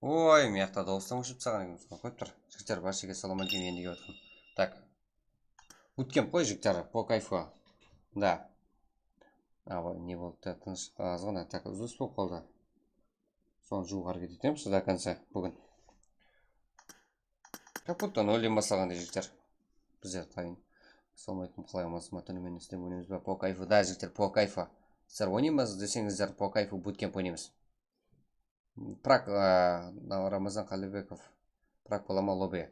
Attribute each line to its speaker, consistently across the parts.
Speaker 1: Ой, мен жақта дауыстан өшіп тастаған екенбіз ғой. Қойып тұр. Жігіттер, баршаға салам алейкум, ендіге өткім. Так. Буткемп қой, жігіттер, по кайфу. Да. Ой, не болды, тыныш аз ғана. Так, үзіліс болып қалды. Соны жууға әрекет етеміз до конца бүгін. Как будто нөлден бастағандай, жігіттер. Біздер қайын. Салмайтын қалай амасыма түнімен істеп ойнаймыз ба? По кайфу, да, жігіттер, по кайфу. Сіздер ойнаймыз десеңіздер, по кайфу буткемп ойнаймыз. Прак, Рамазан Қалибеков. Прак балама лобби.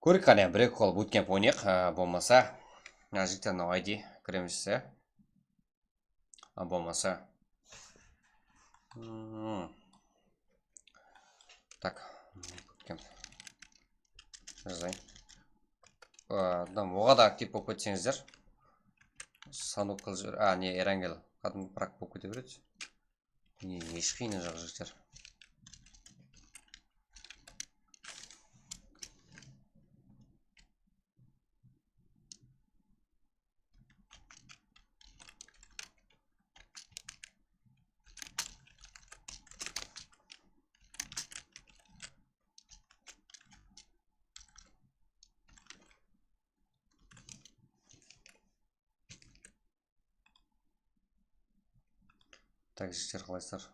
Speaker 1: Көрік қане, бір-екі қол буткемп ойнайық, болмаса. Жігіттер, мынау ID кіреміз, болмаса. Так, буткемп. Жазайын. Оға да актив болып кетсеңіздер. Сану қыл жібер. Не, Эрангел. Қадым прак болып кете береді. Еш қиыны жоқ, жігіттер. Так, жігіттер, қалайсыздар?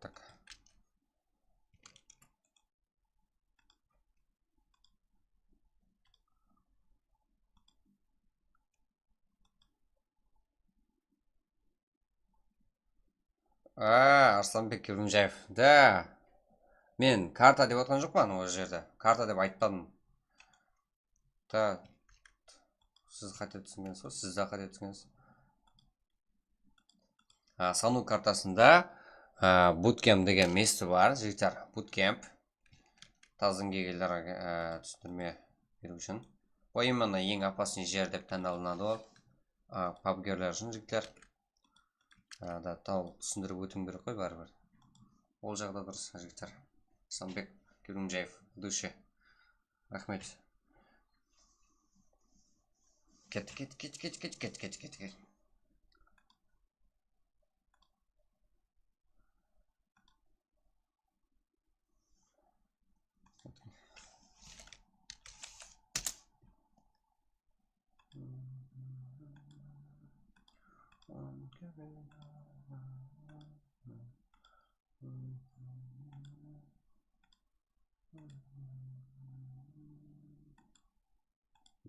Speaker 1: Так. Арсланбек Керімжаев. Да. Мен карта деп отқан жоқпын ол жерде. Карта деп айтпадым. Да. Сіз қате түсінгенсіз ғой? Сіз де қате түсінгенсіз. Сану картасында буткемп деген место бар, жігіттер. Буткемп. Тазың келгендерге түсіндірме беру үшін. Ол именно ең опасный жер деп таңдалынады ол. Пабгерлер үшін, жігіттер. Да, тау түсіндіріп өтім керек қой бәрібір. Ол жағда дұрыс, жігіттер. Арсланбек Керімжаев, души. Рахмет. Кет.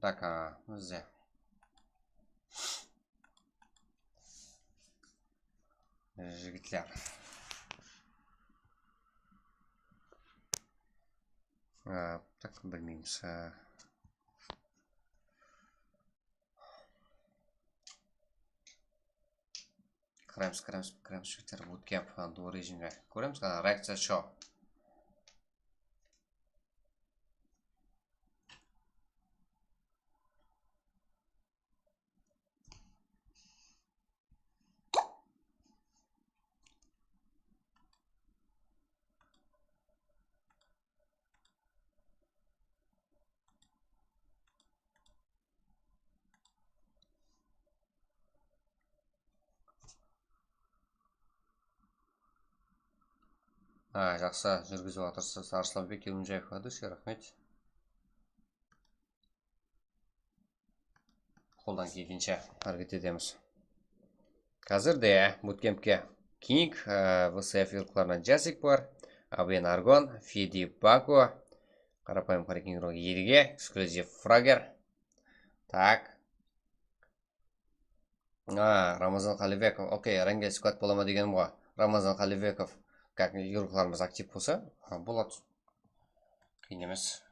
Speaker 1: Так, бізде. Жігітлер. Так, білмейміз. Қараймыз, жігіттер, буткемп, дуо режимге. Көреміз, реакция шоу. Жақсы, жүргізіп отырсыз. Арсланбек Керімжаев, души, рахмет. Қолдан келгенше әрекет етеміз. Қазір де буткемпке Кинг, ВСФ илқыларынан Жасик бар, Абен Аргон, Феди Бако, қарапайым қарекеңгіруға едіге, эксклюзив фрагер. Так. Рамазан Қалибеков. Окей, Рангел сквад болама дегенім ғой. Рамазан Қалибеков. Как илқыларымыз актив болса, болады. Кейін емес.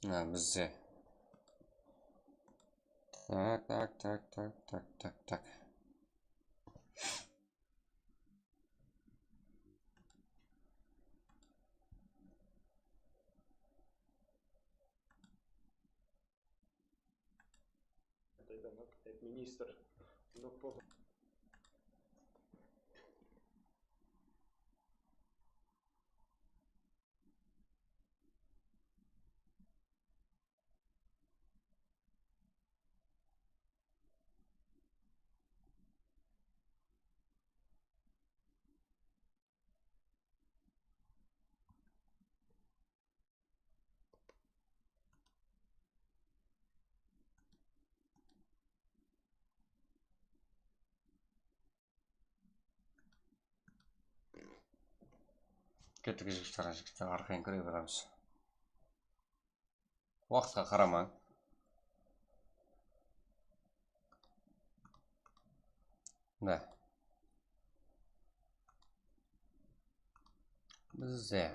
Speaker 1: Бізде. Так.
Speaker 2: министр
Speaker 1: Кеттік жігіттер арқайын көре береміз. Уақытқа қарамаң. Да. Бізде.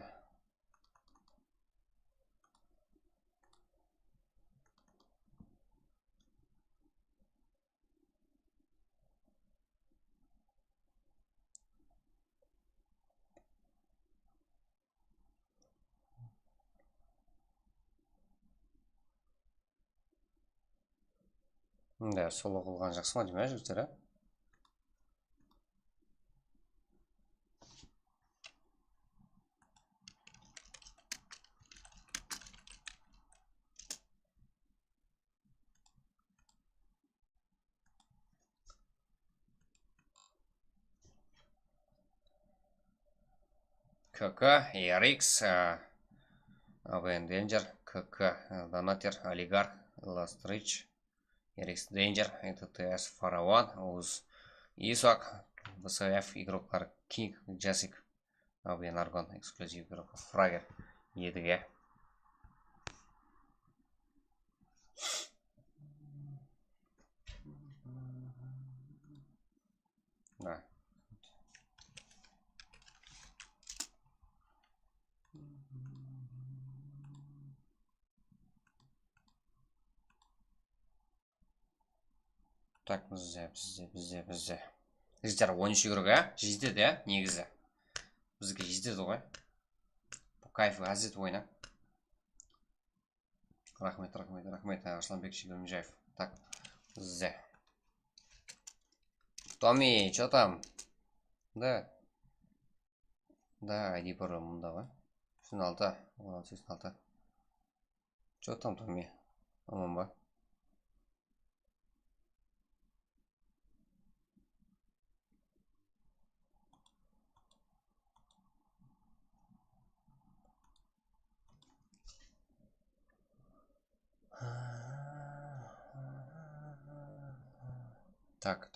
Speaker 1: Да, сол оқылған жақсы ма деймін, жігіттер, КК, ERX, AVN Danger, КК, Донатер, Олигарх, Ластрич, ERX Danger, ТТС, Фараван, УЗ, ИСОК, ВСФ, игроклар Кинг, Джасик, AVN Аргон, эксклюзив игрок Фрагер, Едіге. Да. Так, бізде. Жігіттер, 13 игрок, жетеді, негізі. Бізге жетеді ғой. По кайфу әзет ойна. Рахмет, Асланбек Шегелмежаев. Так, бізде. Томми, что там? Да. Да, иди порой мұнда ғой. Финалда, 16 финалда. Что там, Томми? Аман ба? Так.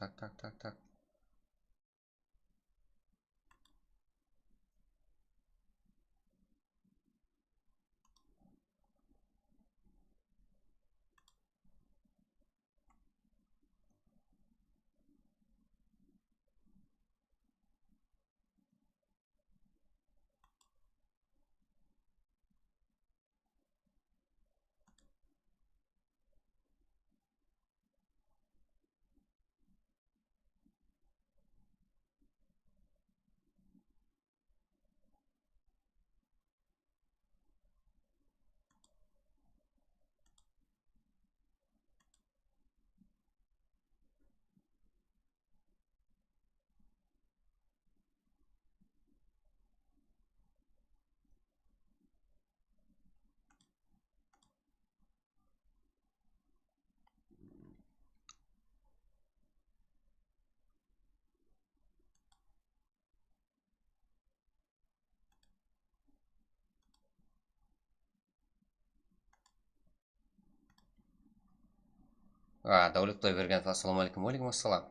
Speaker 1: Даулет Тойбергенов, ассалаумалейкум, уалейкум ассалам.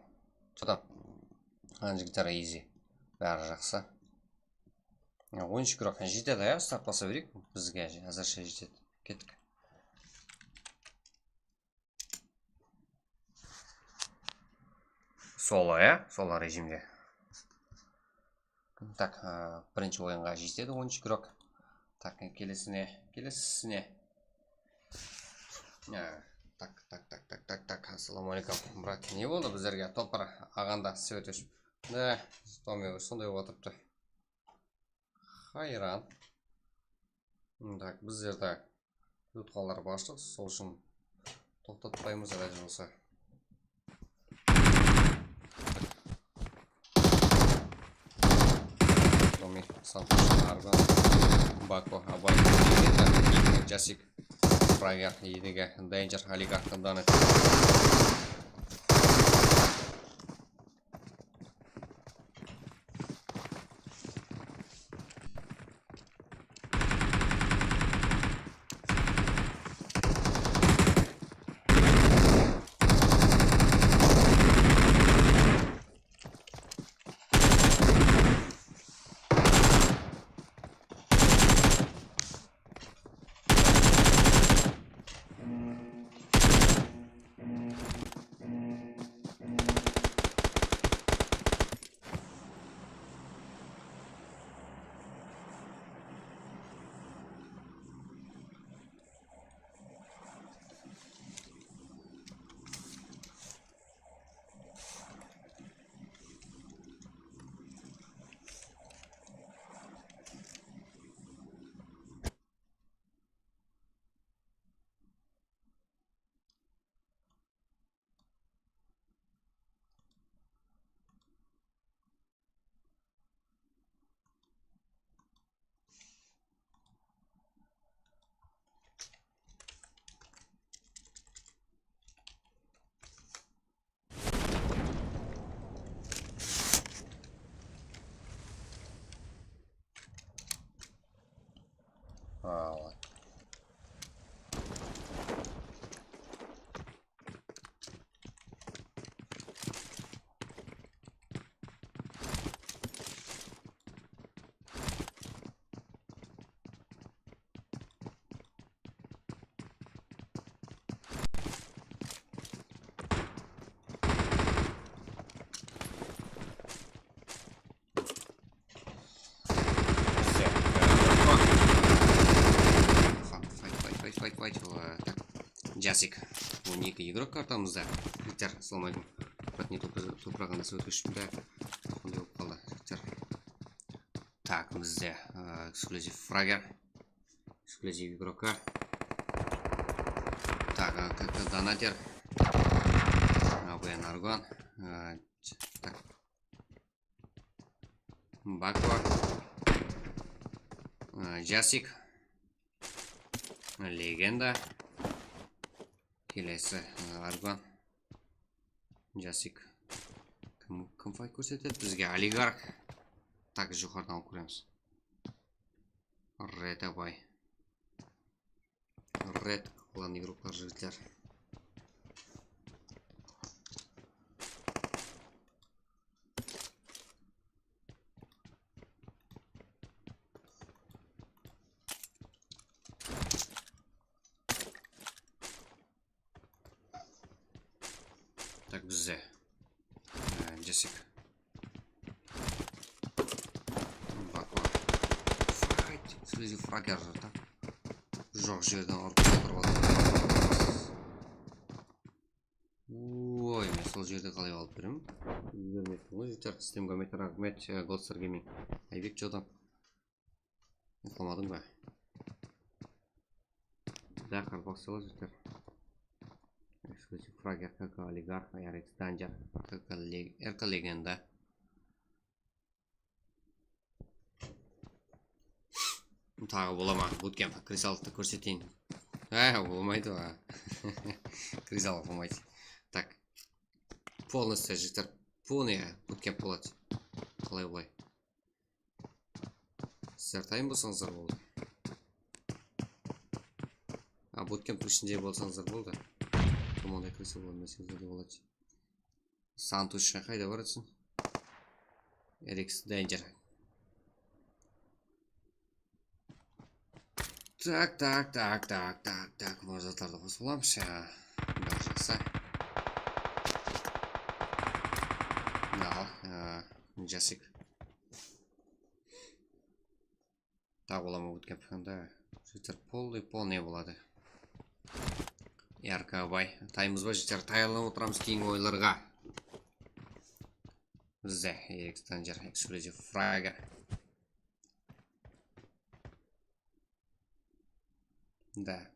Speaker 1: Что там? Жігіттер, изи. Бәрі жақсы. 13 игрок жетеді, старт баса берейік. Бізге әзірше жетеді. Кеттік. Соло, соло режимде. Так, бірінші ойынға жетеді 13 игрок. Так, келесіне. Так, ассалаумалейкум, брат. Не болды біздерге? Топар ағанда свет өшіп. Да, Томми сондай отырыпты. Хайран. Так, біздерді ұтқалар баштық, сол үшін тоқтатпаймыз әлі болса. Romy, Santos, Argon, Bako, Abay, Jasik, Fryer, Yidiga, Danger, Oligarch, Donut. Wow. Fight. Так, Жасик. Он некий игрок картамызда. Жігіттер, ассалаумалейкум. Братни топырағында сөз өтішімді. Ондай болып қалды, жігіттер. Так, бізде эксклюзив фрагер. Эксклюзив игрока. Так, как донатер. АВН Аргон. Так. Баква. Жасик. Легенда. Келесі Аргон. Жасик. Кім файт көрсетеді? Бізге Олигарх. Так, жоғардан алып көреміз. Ред Абай. Ред главный игроктар жігіттер. Так, бізде Жасик. Баква. Файт. Эксклюзив фрагер жырта. Жоқ жерден ұрып жатыр болды. Ой, мен сол жерде қалай алып беремін? Бермеппін ғой жігіттер. Стримға рахмет, Голдстар Гейминг. Айбек жодан. Қалмадың ба? Да, қарбақсылы жігіттер. Эксклюзив фрагер, как Олигарх, RX Danger, как РК Легенда. Тағы бола ма? Буткемп, кризалықты көрсетейін. Болмайды ва. Кризалық болмайды. Так. Полностью жігіттер. Полный буткемп болады. Қалай болай? Сіздер тайын болсаңыздар болды. Буткемп ішінде болсаңыздар болды. Команда крысы болмасаңыздар болады. Сантус қайда барасың? RX Danger. Так, может заттарды қосып аламыз. Бәрі жақсы. Жасик. Так боламын буткемпында. Жігіттер полный болады. Ярко Абай. Таймыз ба жігіттер? Тайланып отырамыз кейінгі ойларға. Бізде RX Danger, эксклюзив фрагер. Да.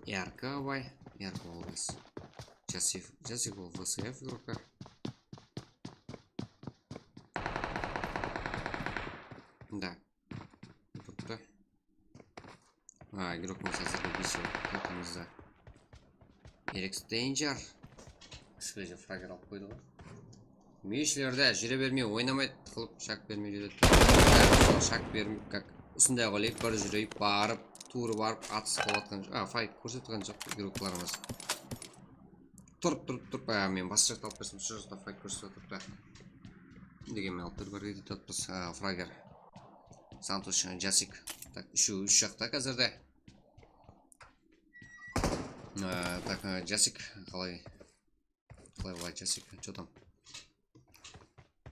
Speaker 1: Ярко Абай. Ярко Олбес. Джасик был ВСФ игрока. Да. Burada. Игрок масасы бесил. Как он за? Эрикс Danger. Эксклюзив фрагер алып қойды ғой. Мешілерді жүре бермей ойнамайды қылып шак бермей жүреді. Шак бермей как осындай қылып бір жүрейіп барып туры барып атыс қылатқан файт көрсеткен жоқ игрокларымыз. Тұрып мен басқа жақта алып берсем сол жақта файт көрсетіп отыр. Дегенмен алып беріп кетіп жатырмыз. Фрагер Сантош Джасик. Так, үшеуі үш жақта қазірде. Так, Джасик қалай Джасик, что там?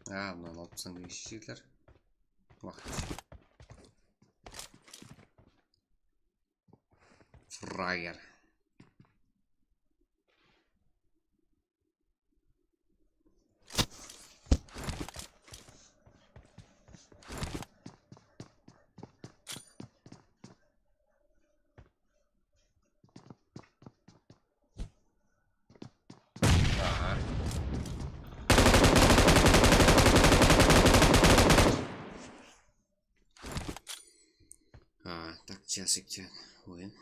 Speaker 1: Мынаны алып тастаң деген жігітлер. Уақыт. Фрагер. Так, Джасик ойын.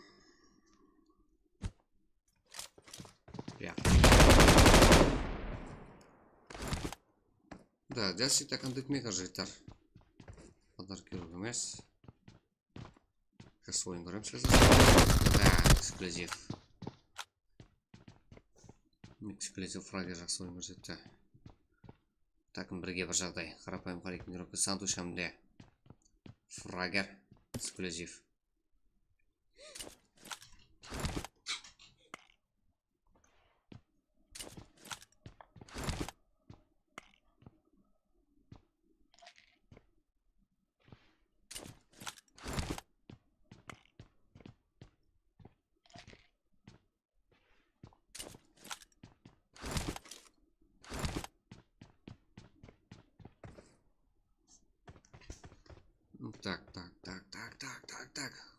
Speaker 1: Да, Джасик так андытмек жігіттер. Подарок керек емес. Қазір ойын көреміз қазір. Да, эксклюзив. Эксклюзив фрагер жақсы ойын көрсетті. Так, бірге бір жағдай. Қарапайым қарайтын игрокі Сантош hamda фрагер эксклюзив. Так.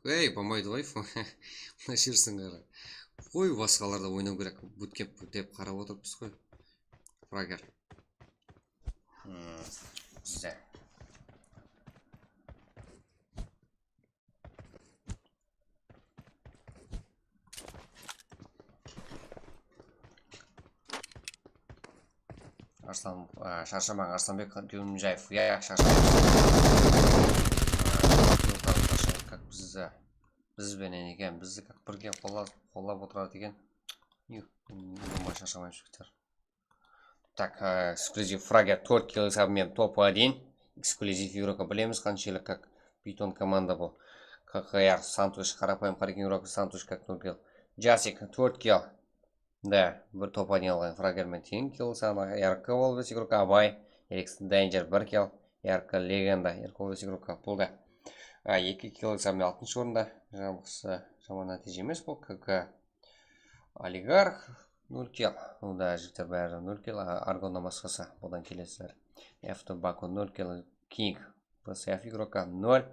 Speaker 1: Эй, помойды ғой. Мына жерсің қара. Қой басқаларда ойнау керек. Буткемп деп қарап отырмыз ғой. Фрагер. Бізде. Шаршамаң Арсланбек Дюмжаев. Шаршамаң. Как бізбенен екен, бізді как бірге қолап отырады екен. Думай шаршамай жігіттер. Так, эксклюзив фрагер 4 килл есебімен топ-1. Эксклюзив игрока білеміз қаншелік, как Питон команда бұл. КХР Сантош, қарапайым қарайтын игрока Сантош как 0 килл. Джасик 4 килл. Да, бір топ-1 алған фрагермен тең килл есебі. Ярко Олбес игрока Абай. Эрикс Danger 1 килл. Ярко Легенда. Ярко Олбес игрока Пулда. 2 килл есебімен 6-шы орында. Жаман нәтиже емес бұл. КК Олигарх 0 килл. Да, жігіттер бәрі 0 килл. Аргоннан басқасы бұдан келесілер. Баку 0 килл. Кинг ПСФ игрока 0.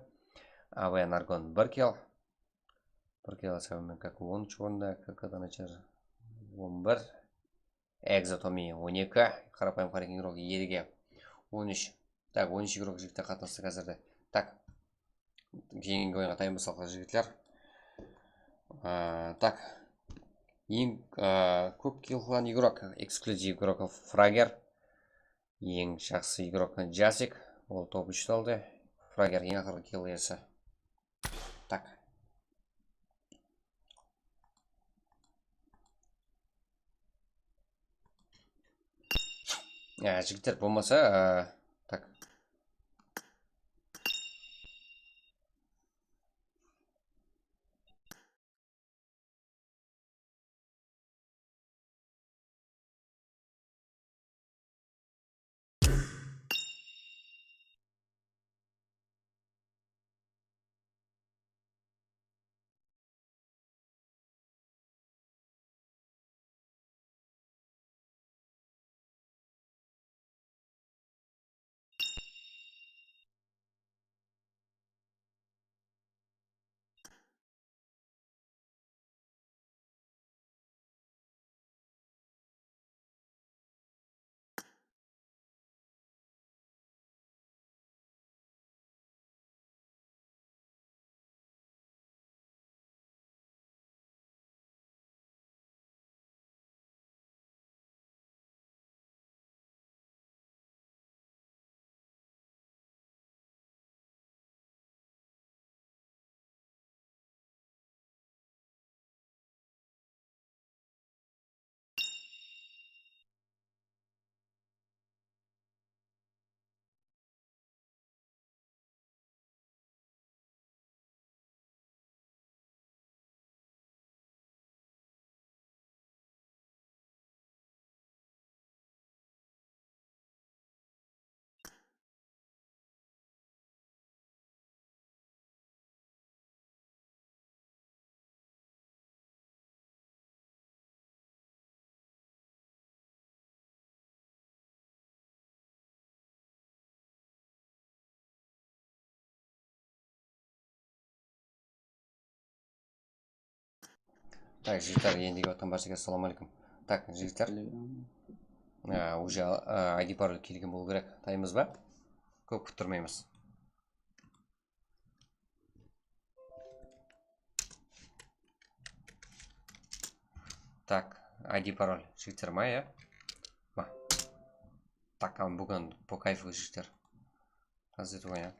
Speaker 1: АВН Аргон 1 килл. 1 килл есебімен как 10-шы орында. КК начар 11. Экзотоми 12. Қарапайым қарайтын игрок Едіге 13. Так, 13 игрок жігіттер қатынасты қазірде. Так, кейінгі ойынға тайым басалға жігітлер. Так, ең көп килл қылған игрок эксклюзив игрока Фрагер. Ең жақсы игрок Джасик. Ол топ-3 алды. Фрагер ең ақырғы килл иесі. Так. Жігіттер болмаса Так, жігіттер, ендігі отқан баршаға ассалаумағалейкум. Так, жігіттер, уже ID пароль келген болу керек. Дайынбыз ба? Көп күттірмейміз. Так, ID пароль жігіттер ма, е? Ба. Так, бүгін по кайфу жігіттер. Қазір етіп ойнап.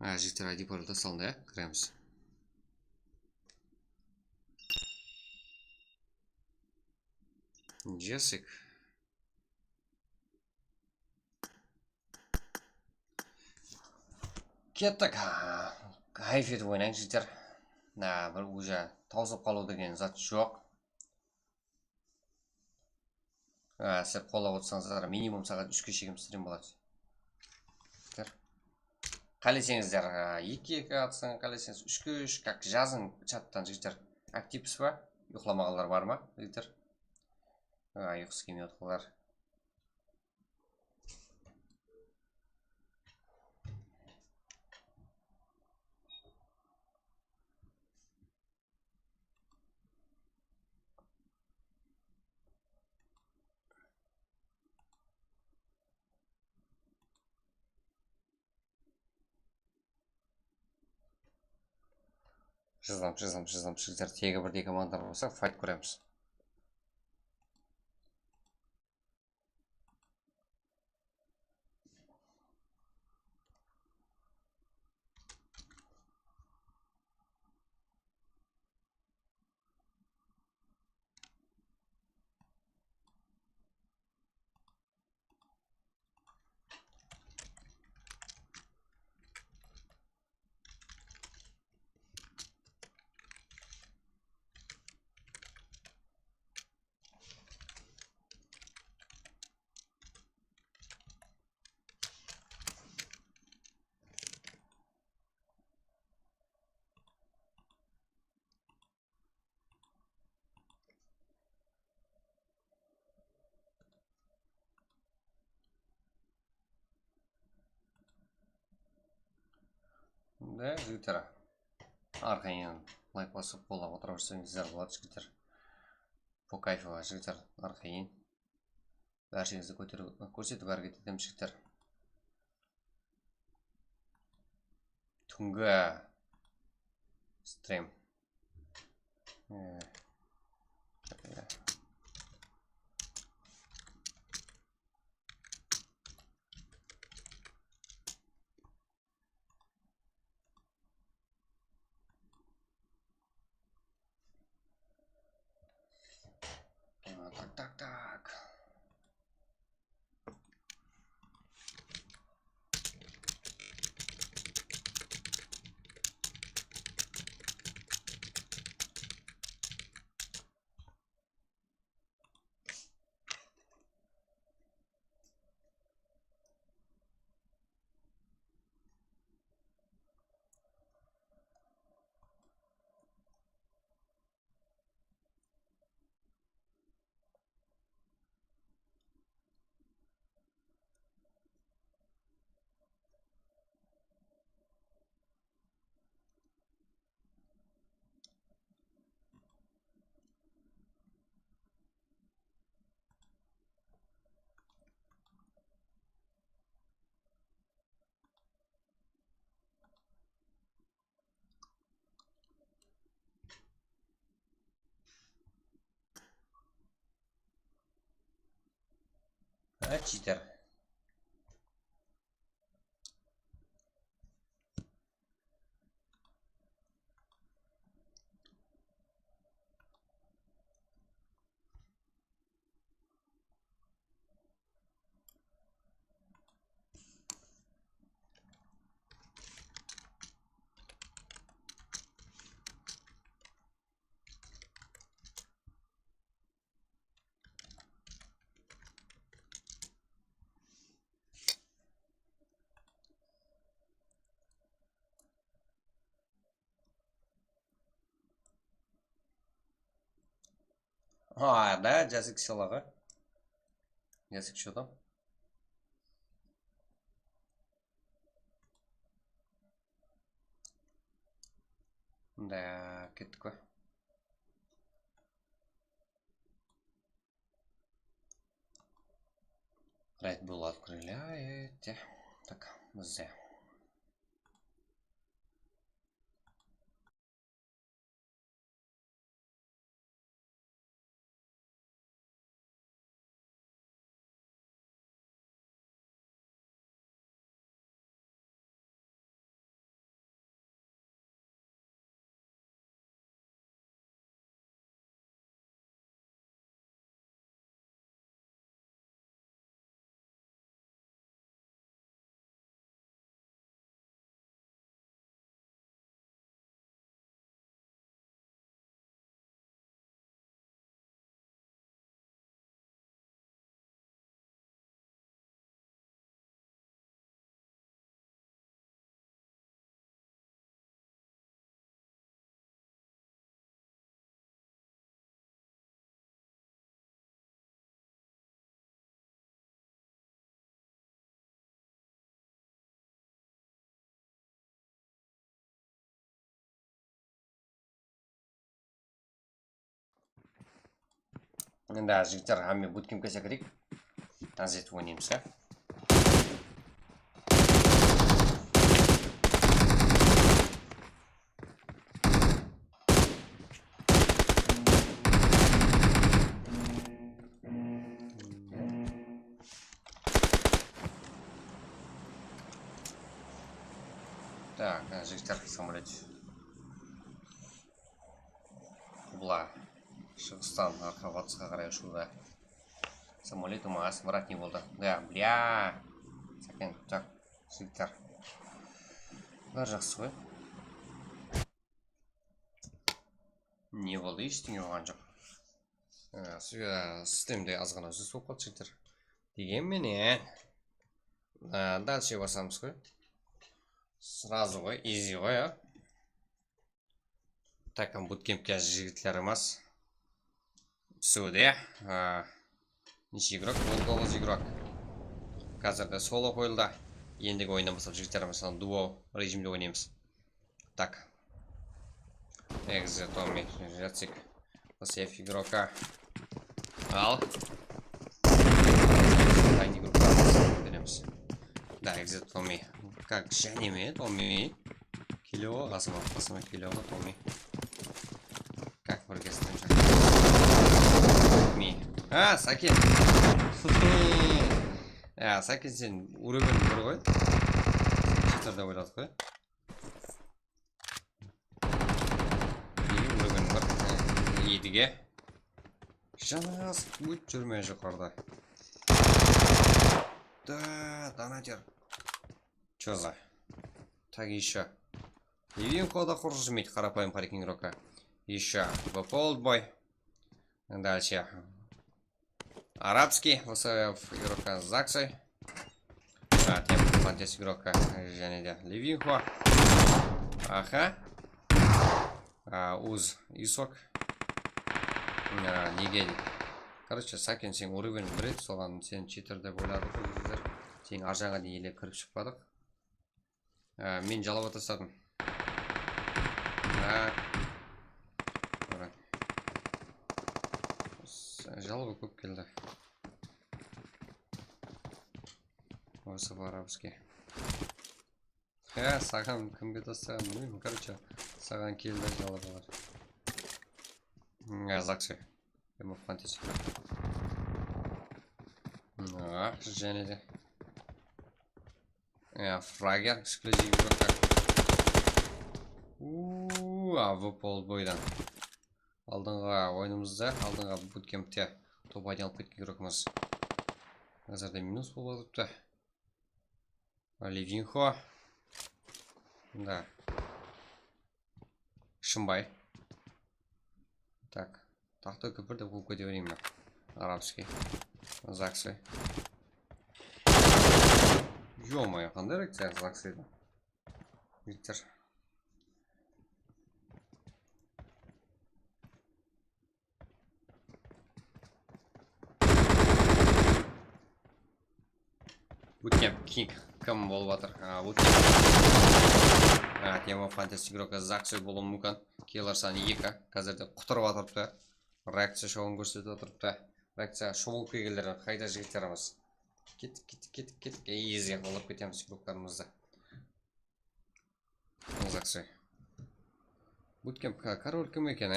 Speaker 1: Жігіттер, ID парольда салынды, е? Кіреміз. Жесік. Кеттік. Кайф етіп ойнайық, жігіттер. Бір уже таусып қалу деген зат жоқ. Сіздер қолап отырсаңыздар, минимум сағат 3-ке шейін стрим болады. Қалесеңіздер 2-2 атсын, қалесеңіз 3-ке 3, как жазың чаттан, жігіттер. Активпіз ба? Ұйқыламағалар бар ма, жігіттер? Ұйқысы келмей отқалар. Жазам, жігіттер. Тегі бірдей командар болса, файт көреміз. Да, жігіттер. Арқайын лайк басып қолап отырып жүрсеңіздер болады, жігіттер. По кайфуға, жігіттер, арқайын. Бәршеңізді көрсетіп әрекет етеміз, жігіттер. Түнгі Stream. Так. Читер. Да, жазык сыйлығы. Жазык что-то. Да, кеттік қой. Red Bull открыляете. Так, Z. Да, жігіттер, ғаммен буткемпке секірейік. Азет ойнаймыз, ә? Так, жігіттер, самолет. Құбыла. Шығыстан арқа батысқа қарай ұшуда. Самолет умас, врат не болды. Да, бля. Сәкен, так, жігіттер. Бұлар жақсы ғой. Не болды, ештеңе болған жоқ. Системде азғана жүз болып қалды жігіттер. Дегенменен дальше басамыз ғой. Сразу ғой, изи ғой, а? Так, буткемпке жігітлеріміз түсуде. Неше игрок? 19 игрок. Қазірде соло қойылды. Ендігі ойыннан бастап жігіттеріміз дуо режимде ойнаймыз. Так. Экзит, Томми, Жецик. Посев игрока. Ал. Тайный группа береміз. Да, экзит, Томми. Как және ме, Томми? Килево, қасыма килево, Томми. Как выргестен жак? Ми. Сакен. Сакен сен уровень бір ғой. Читерде ойладық қой. Уровень бір. Едіге. Жанас өт жүрме жоқарда. Да, донатер. Чё за? Так, еще. Ливин хода хорошо жмить, қарапайым парикинг игрока. Еще. Олдбой. Дальше. Арабский. ВСФ игрока с Заксой. Тем фантастик игрока. Және Ливинхо. Аха. Уз Исок. Неге. Короче, Сакен сен уровень бірет, соған сен читер деп ойладық. Сен аржаңа дейін еле кіріп шықпадық. Мен жалап атастадым. Жалобы көп келді. Осы арабский. Саған кімге тастаған білмеймін. Короче, саған келді жалобалар. Заксы. Ему фантастик. Және де. Фрагер эксклюзив игрока. Олдбойдан. Алдыңға ойынымызда, алдыңға буткемпте топ айналып кеткен игрокымыз. Қазірде минус болып отыр. Ливинхо. Да. Шымбай. Так. Тақты көпірді бұл көде береймін. Арабский. Заксы. Ё-моё, қандай реакция Заксыйды. Виктор. Буткемп Кинг кім болып жатыр? Тема фантастик игрока Заксой болуы мүмкін. Келер саны 2. Қазірде құтырып атырыпты. Реакция шоуын көрсетіп отырыпты. Реакция шомылып келгендер қайда жігіттеріміз. Кеттік. Езге қолып кетеміз игроктарымызды. Заксой. Буткемп король кім екен,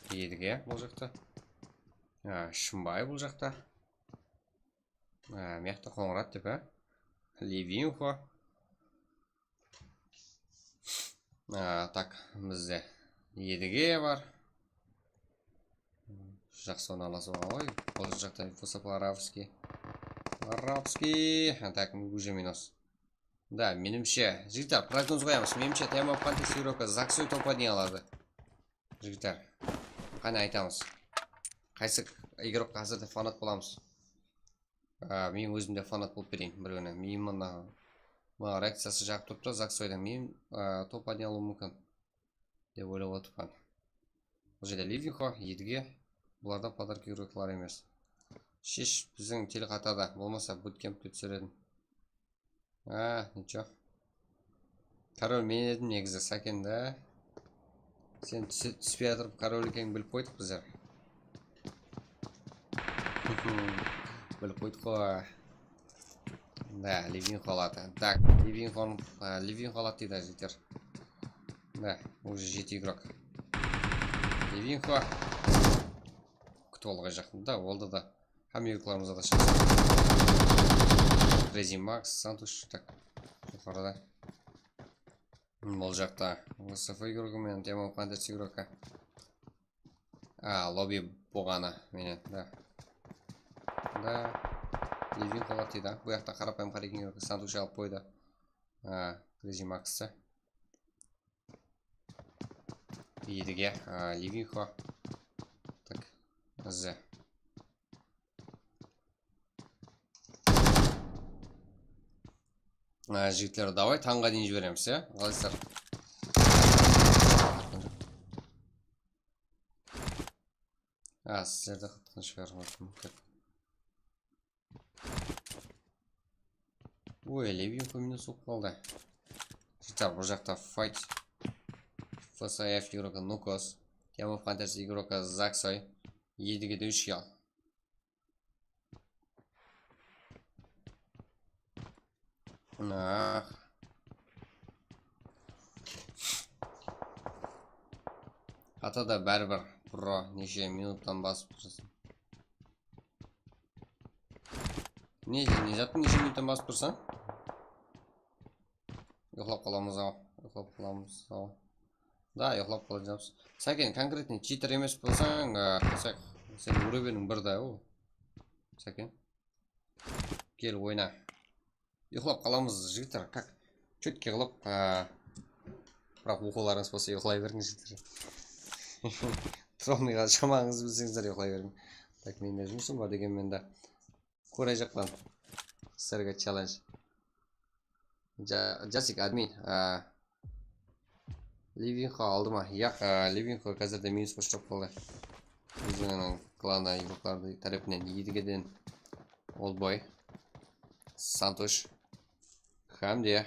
Speaker 1: Едіге бұл жақта. Шымбай бұл жақта. Мияқты қоңырат деп, Ливинхо. Так, бізде Едіге бар. Жақсы оны аласуға ғой. Бұл жақта Фусап Арабский. Так, уже минус. Да, менімше. Жігіттер, прогноз қоямыз. Менімше тема фантастик игрока Заксой топ-1 алады. Жігіттер, қане айтамыз. Қайсы игрок қазірде фанат боламыз. Мен өзімде фанат болып берейін бір күні. Мен мұна реакциясы жақ тұрыпты. Заксойдан мен топ-1 алу мүмкін деп ойлап отырған. Бұл жерде Ливинхо, Едіге. Бұларда подарки игроклар емес. Шеш біздің телеқатада болмаса буткемпте түсіретін. Ничего. Король мен едім негізі Сакенді. Сен түспей атырып король екенін біліп қойдық біздер. Біліп қойдық қой. Да, Ливинхо алады. Так, Ливинхо алады дейді жігіттер. Да, уже 7 игрок. Ливинхо. Күтіп алғай жақын. Да, олды да. Хам игрокларымызда да шықсын. Крейзи Макс, Сантуш. Так, жоғарыда. Бұл жақта ВСФ игрокі мен тема фантастик игрока. Лобби болғаны менен, да. Да. Ливинхо алады дейді. Бұл жақта қарапайым қарекен игрокі Сантуш алып қойды. Крейзи Максты. Едіге Ливинхо. Так, З. Жігітлер, давай таңға дейін жібереміз, қалайсыздар? Сіздерді қаттан шығармады мүмкін. Ой, Ливинхо минус оқып қалды. Жігіттер, бұл жақта файт. ФСФ игрока Нукос. Тема фантастик игрока Заксой. Едіге де 3 ел. картада бәрібір про неше минуттан басып тұрсың. Не заттың неше минуттан басып тұрсың? Ұйықтап қаламыз ау. Да, ұйықтап қаламыз. Сәкен, конкретный читер емес болсаң, сен уровенің бірді ол. Сәкен. Кел, ойна. Ұйықтап қаламыз, жігіттер. Как? Чөтке қылып, бірақ оқуларыңыз болса ұйықлай беріңіз, жігіттер. Тұрамыға шамаңыз білсеңіздер ұйықлай берің. Так, менде жұмысым бар деген менде. Көрей жақтан. Сіздерге челлендж. Жасик, админ. Ливинхо алды ма? Яқ, Ливинхо қазірде минус қошып қалды. Өзінің клана игрокларды тарапынан едігеден Олдбой, Сантуш, Хамде,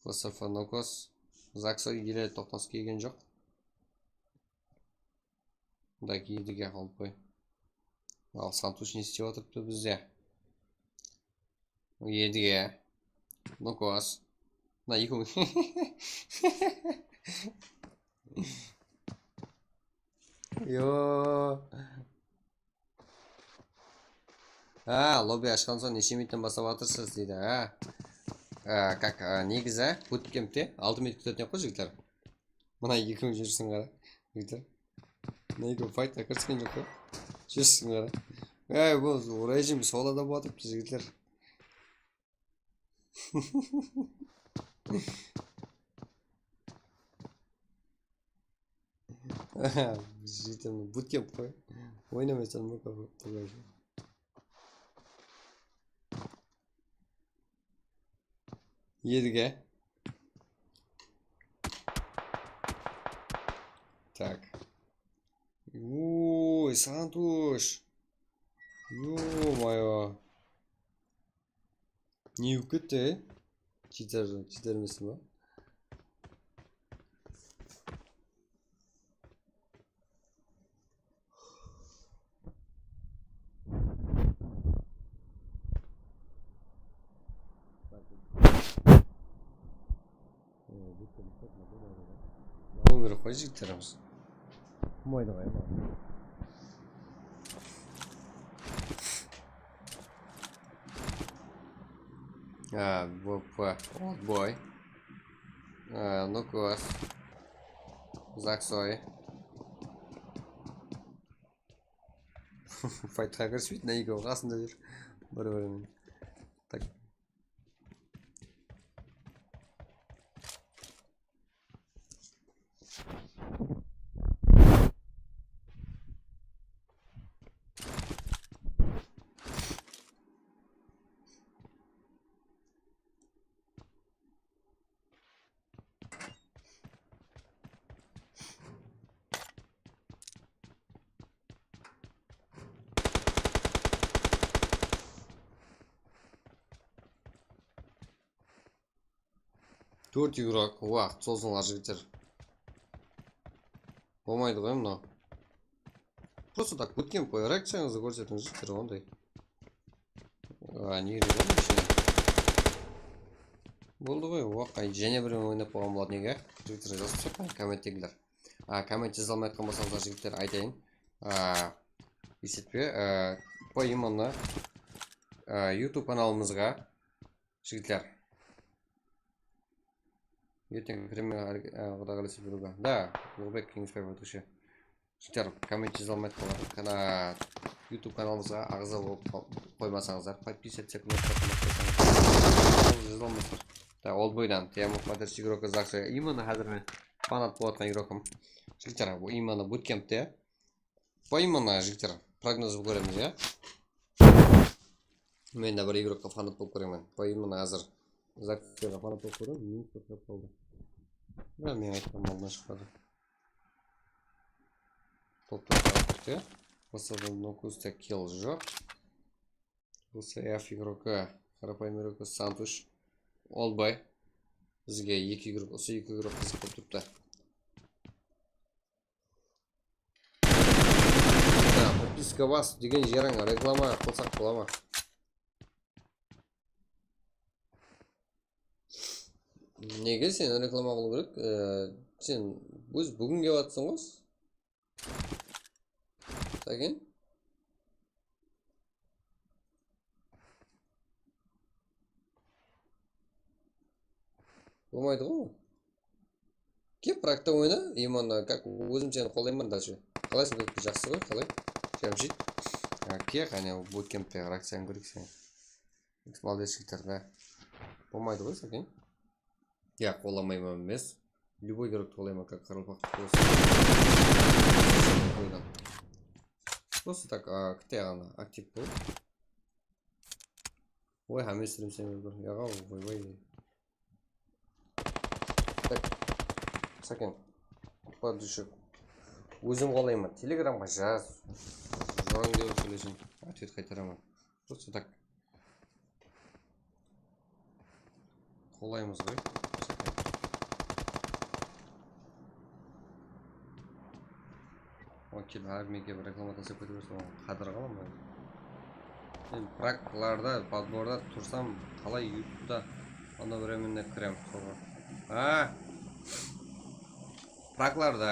Speaker 1: Фософонокос, Заксой келеді, тоқтаныс келген жоқ. Да, едіге Олдбой. Ал Сантуш не істеп отырыпты бізде? Едіге, Нокос. На, екі Йо. Лобби ашқан соң неше минуттан бастап атырсыз дейді. Как негізі буткемпте 6 минут күтетін қой жігіттер. Мына 2 минут жүрсің қара жігіттер. Мына 2 файтқа кіріскен жоқ қой. Жүрсің қара. Бұл режим солада батыпты жігіттер. Жігіттер буткемп қой. Ойнамайсан мұқа бұлай. Едіге. Так. Ой, Сантуш. Ё-моё. Не үкітті? Читер емесің ба? Onu bir koyacak tarafımız. Moyda koyalım abi. Old boy. Nukos. Заксой. Fight Hacker Suite на игру қасында жүр. Бір-бірімен. Так. Төрт игрок, уақыт созылған жігіттер. Болмайды ғой мынау. Просто так буткемп қой, реакцияңызды көрсетіңіз жігіттер ондай. Не керек ішіне. Болды ғой, уақыт және бірімен ойнап болған болады неге. Жігіттер жазып шаққан комменттегілер. Коммент жаза алмай айтқан болсаңыздар жігіттер айтайын. Есетпе, по именно YouTube каналымызға жігіттер. Ертең кіреме құда қаласы біруға. Да, Ұлбек кеңіспай өтіші. Жігіттер, коммент жаза алмай айтқан YouTube каналымызға ағыза болып қоймасаңыздар. Подписаться жаза алмайсыздар. Да, Олдбойдан. Тема поддержки игрока Закса. Именно қазір мен фанат болатқан игрокым. Жігіттер, именно буткемпте. По именно жігіттер, прогноз көреміз, я? Мен де бір игрокқа фанат болып көремін. По именно қазір Заксаға фанат болып көремін. Минус қосып қалды. Да, мен айтқан малдан шықпады. Топтан қартықте. Осыдан Нокуста килл жоқ. Осы F игрока, қарапайым игрока Сантуш. Олдбай. Бізге осы екі игрок қызық болып тұрыпты. Подписка бас деген жерің реклама қылсақ бола ма? Неге сен реклама қылу керек? Сен өз бүгін келіп жатсың ғой. Сәкен? Болмайды ғой. Кеп практа ойна, именно как өзім сені қолдаймын дальше. Қалайсың, жақсы ғой, қалай? Жәмшит. Ке, қане буткемпте ракцияң көрейік сен. Молодецкитерді. Болмайды ғой, Сәкен? Я қоламаймын емес. Любой игрок қолаймын, как Қарлпақ. Просто так, кте ғана актив бол. Ой, хаместерім сен бір. Яға, ой. Так, Сәкен, подушек. Өзім қолаймын. Телеграмға жаз. Жорың деп сөйлесін. Ответ қайтарамын. Просто так. Қолаймыз ғой. Окей, армейге бір реклама тасып кетіп жүрсің, қадыр қалам ба? Мен практикаларда, подборда тұрсам, қалай ютубта ана временне кірем соға. Практикаларда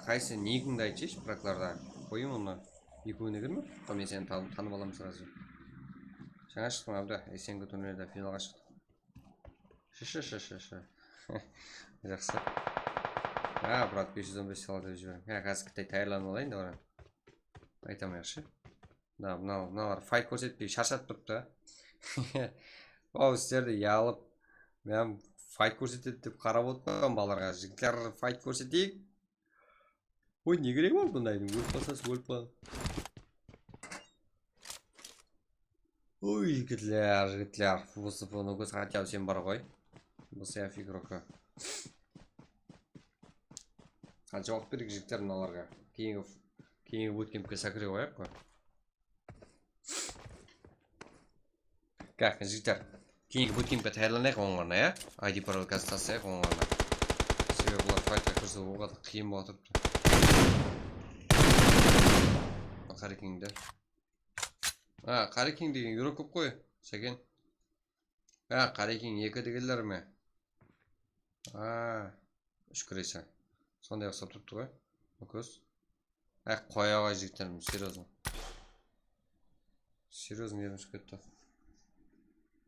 Speaker 1: қайсы негіңді айтшы, практикаларда қойым оны екеуіне кірме? Мен сені танып аламын сразу. Жаңа шықтым абда, есенгі турнирда финалға шықтым. Шы. Жақсы. Брат 515 сала деп жіберем. Қазір Қытай тайырланып алайын да барам. Айтамын яқшы. Да, мыналар файт көрсетпей шаршатып тұрыпты. Ол сіздерді ялып, мен файт көрсетеді деп қарап отырмын балаларға. Жігіттер файт көрсетейік. Ой, не керек ол бұндайдың? Өліп қалсасы өліп қалды. Ой, жігітлер. Осы бұны көз қатя сен бар ғой. Осы я фигрока. Қанша уақыт берік жігіттер мыналарға. Кейінгі буткемпке сәкіре қояқ қой. Как, жігіттер, кейінгі буткемпке тайырланайық оңғарына, я? ID парол қазір тасайық оңғарына. Себебі бұлар файтқа кірсе оғады қиын боға тұрыпты. Қарекеңді. Қарекең деген юро көп қой, Сәкен. Қарекең екі дегелер ме? Үш күресі. Сондай ұқсап тұрыпты ғой. Өкөз. Қоя ғой жігіттерім, серьезно. Серьезно ерім шығып кетті.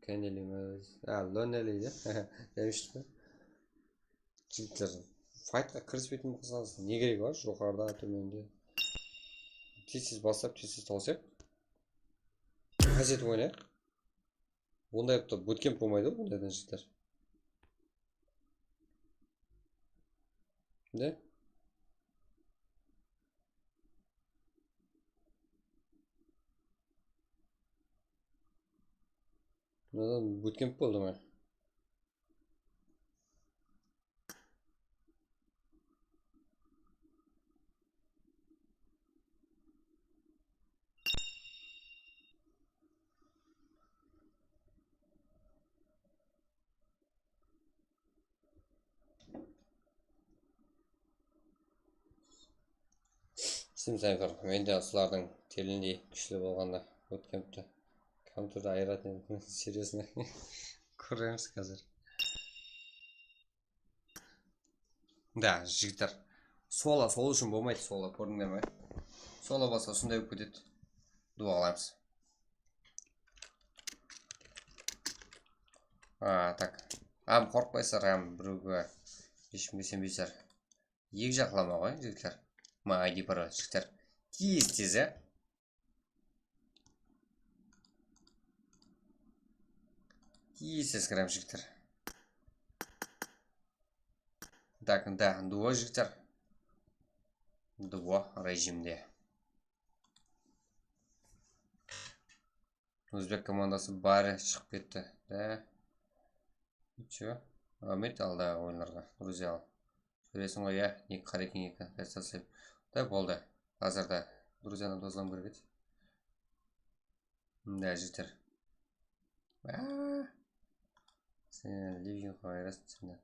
Speaker 1: Кәнелейміз. Лөнелейді. Дәмішті. Жігіттер, файтқа кіріспейтін болсаңыз, не керек бар? Жоғарда, төменде. Тез бастап, тез таусақ. Қажет ойнайық. Ондай апта буткемп болмайды, ондайдан жігіттер. Да? Мынадан буткемп болды ма? Сімсайфер, мен де осылардың теліндей күшілі болғанда буткемпті. Компьютерді айыратын едім, серьезно. Көреміз қазір. Да, жігіттер. Сол үшін болмайды, сола, көрдіңдер ме? Сола болса, сондай өп кетеді. Дуа қалаймыз. Так. Қорқпайсыздар, біреуге ешкімге сенбейсіздер. Екі жақлама ғой, жігіттер. ID пароль, жігіттер. Тез, Тез кірем, жігіттер. Так, да, дуо, жігіттер. Дуо режимде. Өзбек командасы бары шығып кетті. Да. Че? Мет алда ойынларға, друзья. Көресің ғой, я, екі қарекең екі. Представляем. Да, болды. Қазірді. Друзьяны дозлам керек еді. Да, жігіттер. Сен ливин қойырасың сенде.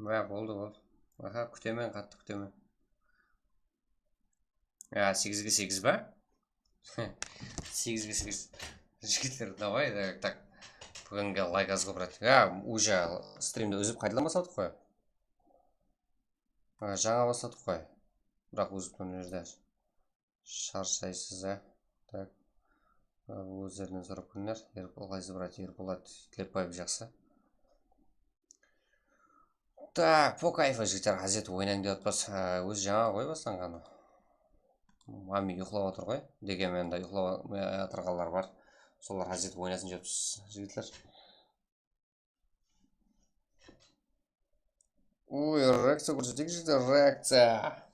Speaker 1: Болды. Аха, күтемен, қатты күтемен. 8-ге 8 ба? 8-ге 8. Жігіттер, давай, так. Бүгінгі лайк аз көп брат. Уже стримді үзіп қайдан бастадық қой? Жаңа бастадық қой. Бірақ үзіп тұрған жерде шаршайсыз, Так. Өздерінен сұрап көріңдер. Ерболғайсы брат, Ерболат Тілепбаев жақсы. Так, по кайфы жігіттер, газет ойнайын деп отпас. Өзі жаңа ғой бастанғаны. Мами ұйқылап отыр ғой. Дегенмен де ұйқылап отырғандар бар. Солар газет ойнасын деп жігіттер. Ой, реакция көрсетейік жігіттер, реакция.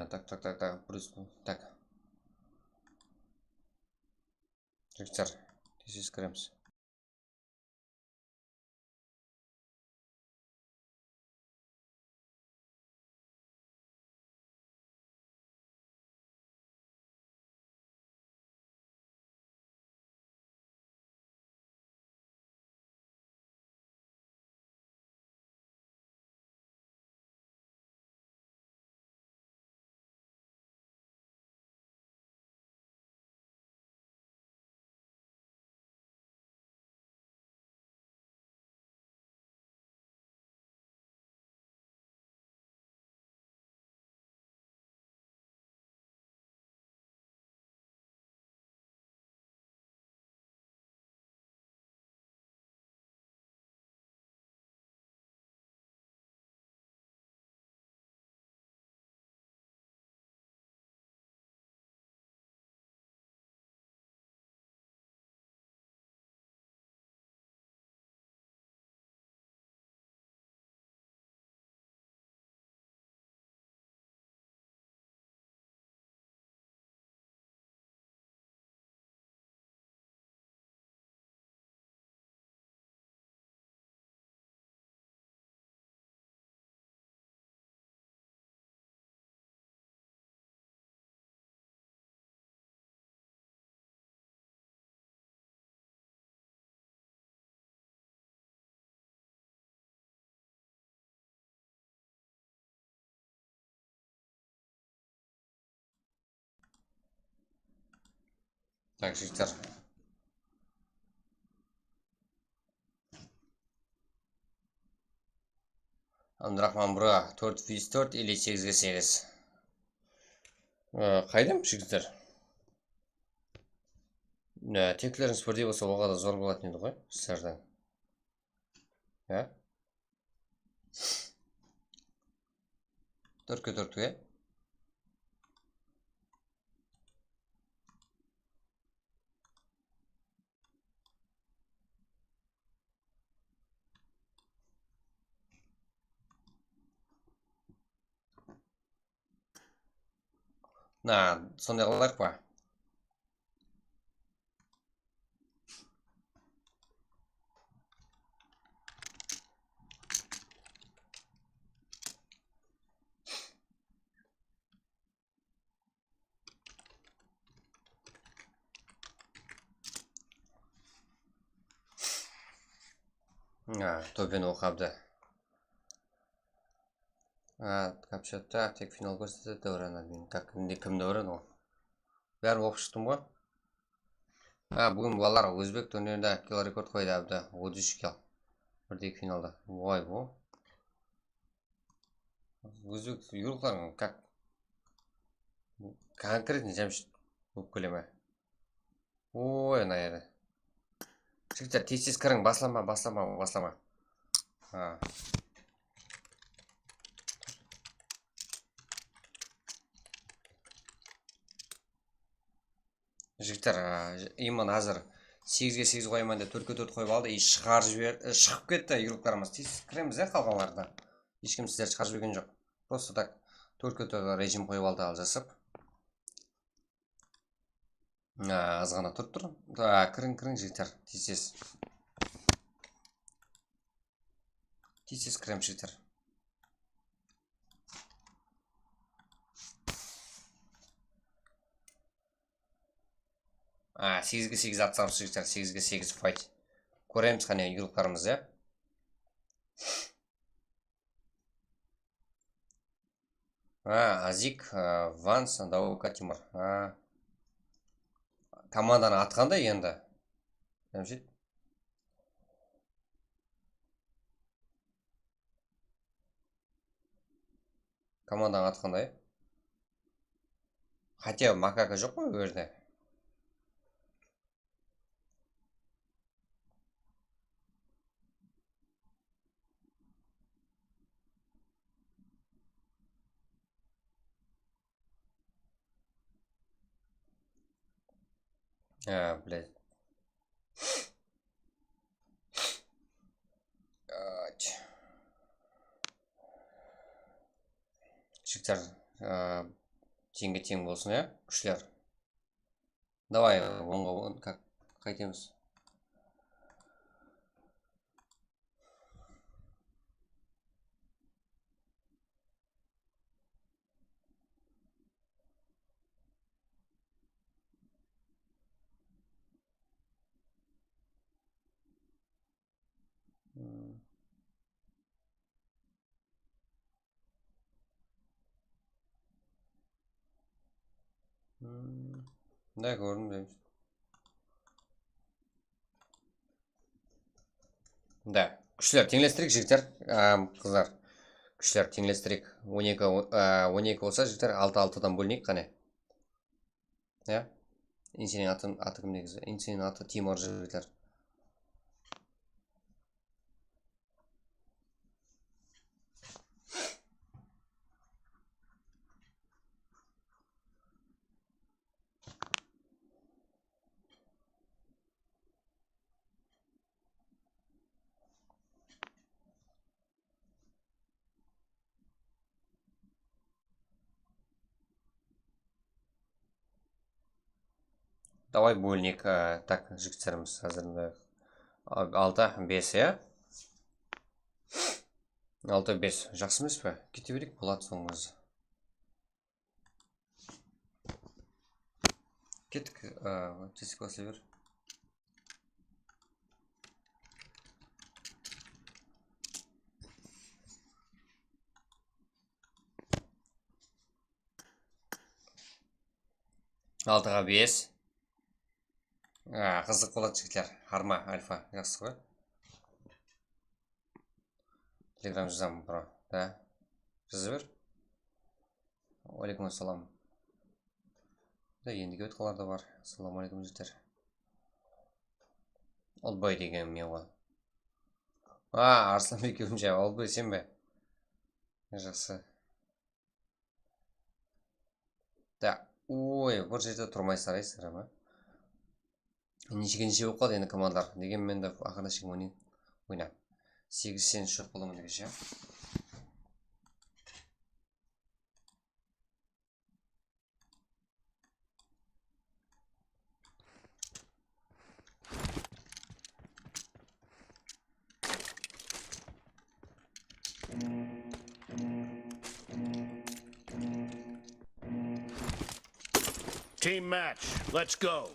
Speaker 1: Так. Так. Жігіттер, тез кіреміз. Так, жігіттер. Абдрахман бро, 4-4 или 8-ге 8. Қайдам, жігіттер? Тектілеріңіз бірдей болса, оға да зор болатын еді ғой, сіздерден. 4-ге 4-ге. Сондай қылайық па? Тобен оқабды. Капчатта тек финал көрсетеді, дәурен админ. Кім дәурен ол? Бәрі оқып шықтым ғой. Бүгін балалар өзбек турнирінде килорекорд қойды әбді. 33 кил. Бірдей финалда. Ой, бұл. Өзбек юрлықтарың как? Конкретный жәмшіт өккілеме. Ой, еді. Жігіттер, тез кірің, баслама. Жігіттер, именно қазір 8-ге 8 қойман деп 4-ге 4 қойып алды, и шығып кетті игрокlarımыз. Тез кіреміз қалғанларда. Ешкім сіздер шығарып жіберген жоқ. Просто так 4-ге 4 режим қойып алды алжасып. Аз ғана тұрып тұр. Кірің жігіттер, тез. Тез кірем жігіттер. 8-ге 8 атсамыз жігіттер, 8-ге 8 файт. Көреміз қане игрокlarımыз, Азик, Ванс, Даука, Тимур. Команданы атқанда енді. Жәмшет. Команданы атқанда, Хотя макака жоқ қой өрді. Блядь. Жігіттер, теңге тең болсын, күшлер. Давай, онға как қайтеміз. Да, көрдім дейміз. Да, күшлер теңлестірек жігіттер, қыздар. Күшлер теңлестірек 12 болса жігіттер 6-6-дан бөлінейік қане. Инсенің аты кім негізі? Инсенің аты Тимур жігіттер. Давай бөлінейік, так, жігіттеріміз әзірінде 6-5, 6-5, жақсы емес пе? Кете берейік, болады соңыз. Кеттік, тесік басылай бер. Алтыға 5. Қызық болады жігіттер. Арма, альфа, жақсы ғой. Телеграм жазамын, бро. Да. Жазы бер. Алейкум ассалам. Да, ендіге өтқалар да бар. Ассаламу алейкум жігіттер. Олбай деген мен ғой. Арсланбек екеумін Олбай сен бе? Жақсы. Да. Ой, бір жерде тұрмай сарайсыздар ма? Неше болып қалды енді командар. Деген мен де ақырда шегім ойнап. 8 сен шөп боламын дегенше.
Speaker 2: Team match, let's go.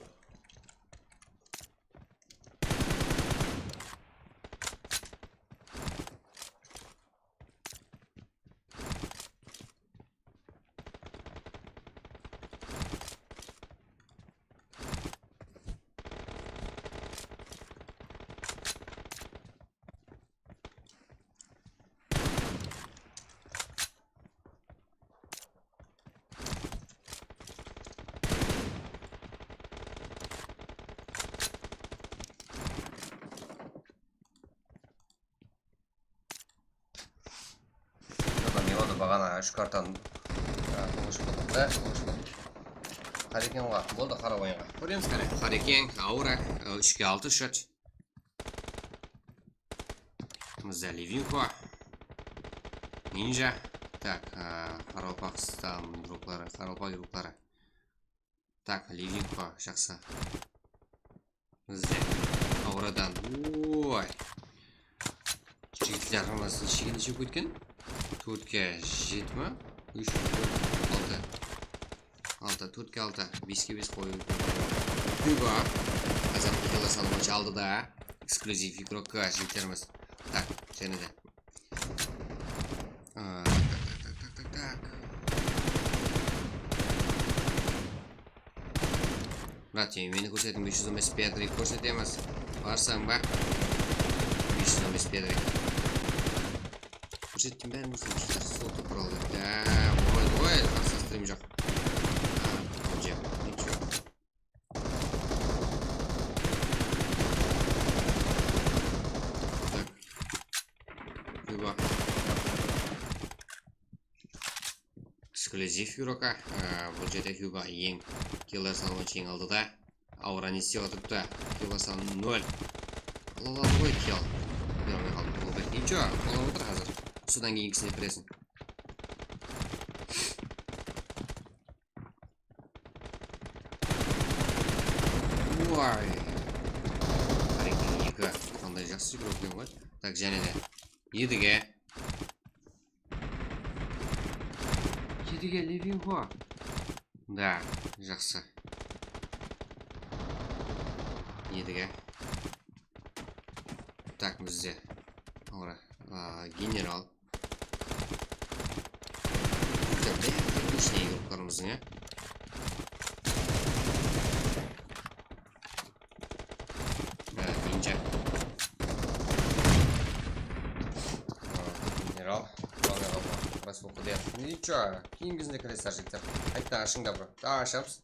Speaker 1: Бағана үш картаны қоғыш болдым. Қарекенға болды қарап ойынға. Көреміз қане. Қарекен, ауырақ, 3-ке 6 шөт. Мызда Ливинко. Нинжа. Так, Қаралпақстан друклары, Қаралпақ друклары. Так, Ливинко, жақсы. Мызда ауырадан. Ой. Жігітлер армасын шегені жеп өткен. 4-ке 7 ма? 3, 6, 4-ке 6, 5-ке 5 қойы. Hugo. Қазақ келі салымы алды да. Эксклюзив игрокқа жігіттеріміз. Так, және де. Так. Брат, мені көрсетің 515 петрик көрсетеміз. Барсаң ба? 515 петрик. Көрсеттім бәрін көрсетім. Соты құралды. Да, ой, қарсы стрим жоқ. Ничего. Так. Hugo. Эксклюзив игрока. Бұл жерде Hugo ең киллер салымы чең алды да. Ауыра не істеп отырыпты. Киллер салымы 0. Алады ғой килл. Бермей қалды. Ничего, қолап отыр қазір. Содан кейінгісіне кіресің. Ой. Қарекен 2. Қандай жақсы игрок екен ғой. Так, және де. 7-ге. 7-ге Ливинко. Да, жақсы. 7-ге. Так, бізде. Ауыра. Генерал. Күшіне игрокlarымыздың, Ninja. Генерал. Расфоку дер. Ничего, кейінгізінде кіресіздер жігіттер. Айтта ашыңда бұры. Ашамыз.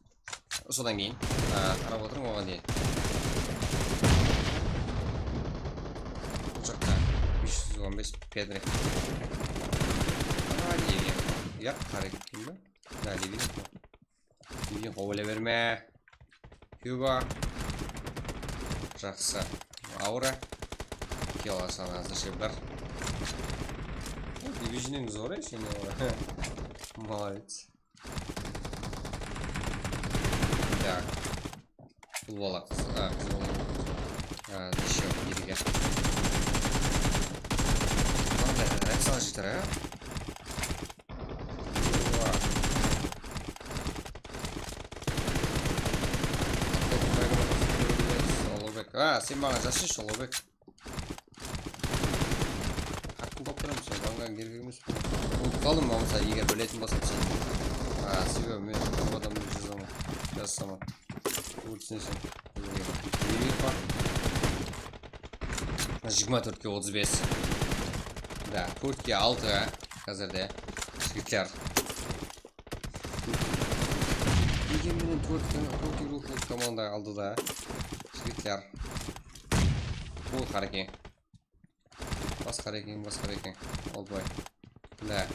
Speaker 1: Содан кейін. Қарап отырың оған дейін. Бұл жақта 515 педрик. Ливин. Я қареккен бі? Да, Ливин. Ливин қоғылы берме. Hugo. Жақсы. Аура. Килла санасы шебір. Дивизионың зор ешіне олай. Молодец. Так. Футболақ. Еще 7-ге. Қандай, әпсал жетір, Сен маған жасы Шолобек. Қаттың көп тұрам сен, бағанған керек емес. Ұлып қалдым ма мыса, егер білетін болсам сен. Себебі мен бұл адамды жазсама. Өтсінесің. 24-ке 35. Да, 4-ке 6 қазірде. Жігіттер. Егер менен 4-ке рухлық команда алды да. Жігіттер. Бұл қарекен. Бас қарекен. Ол бай. Да.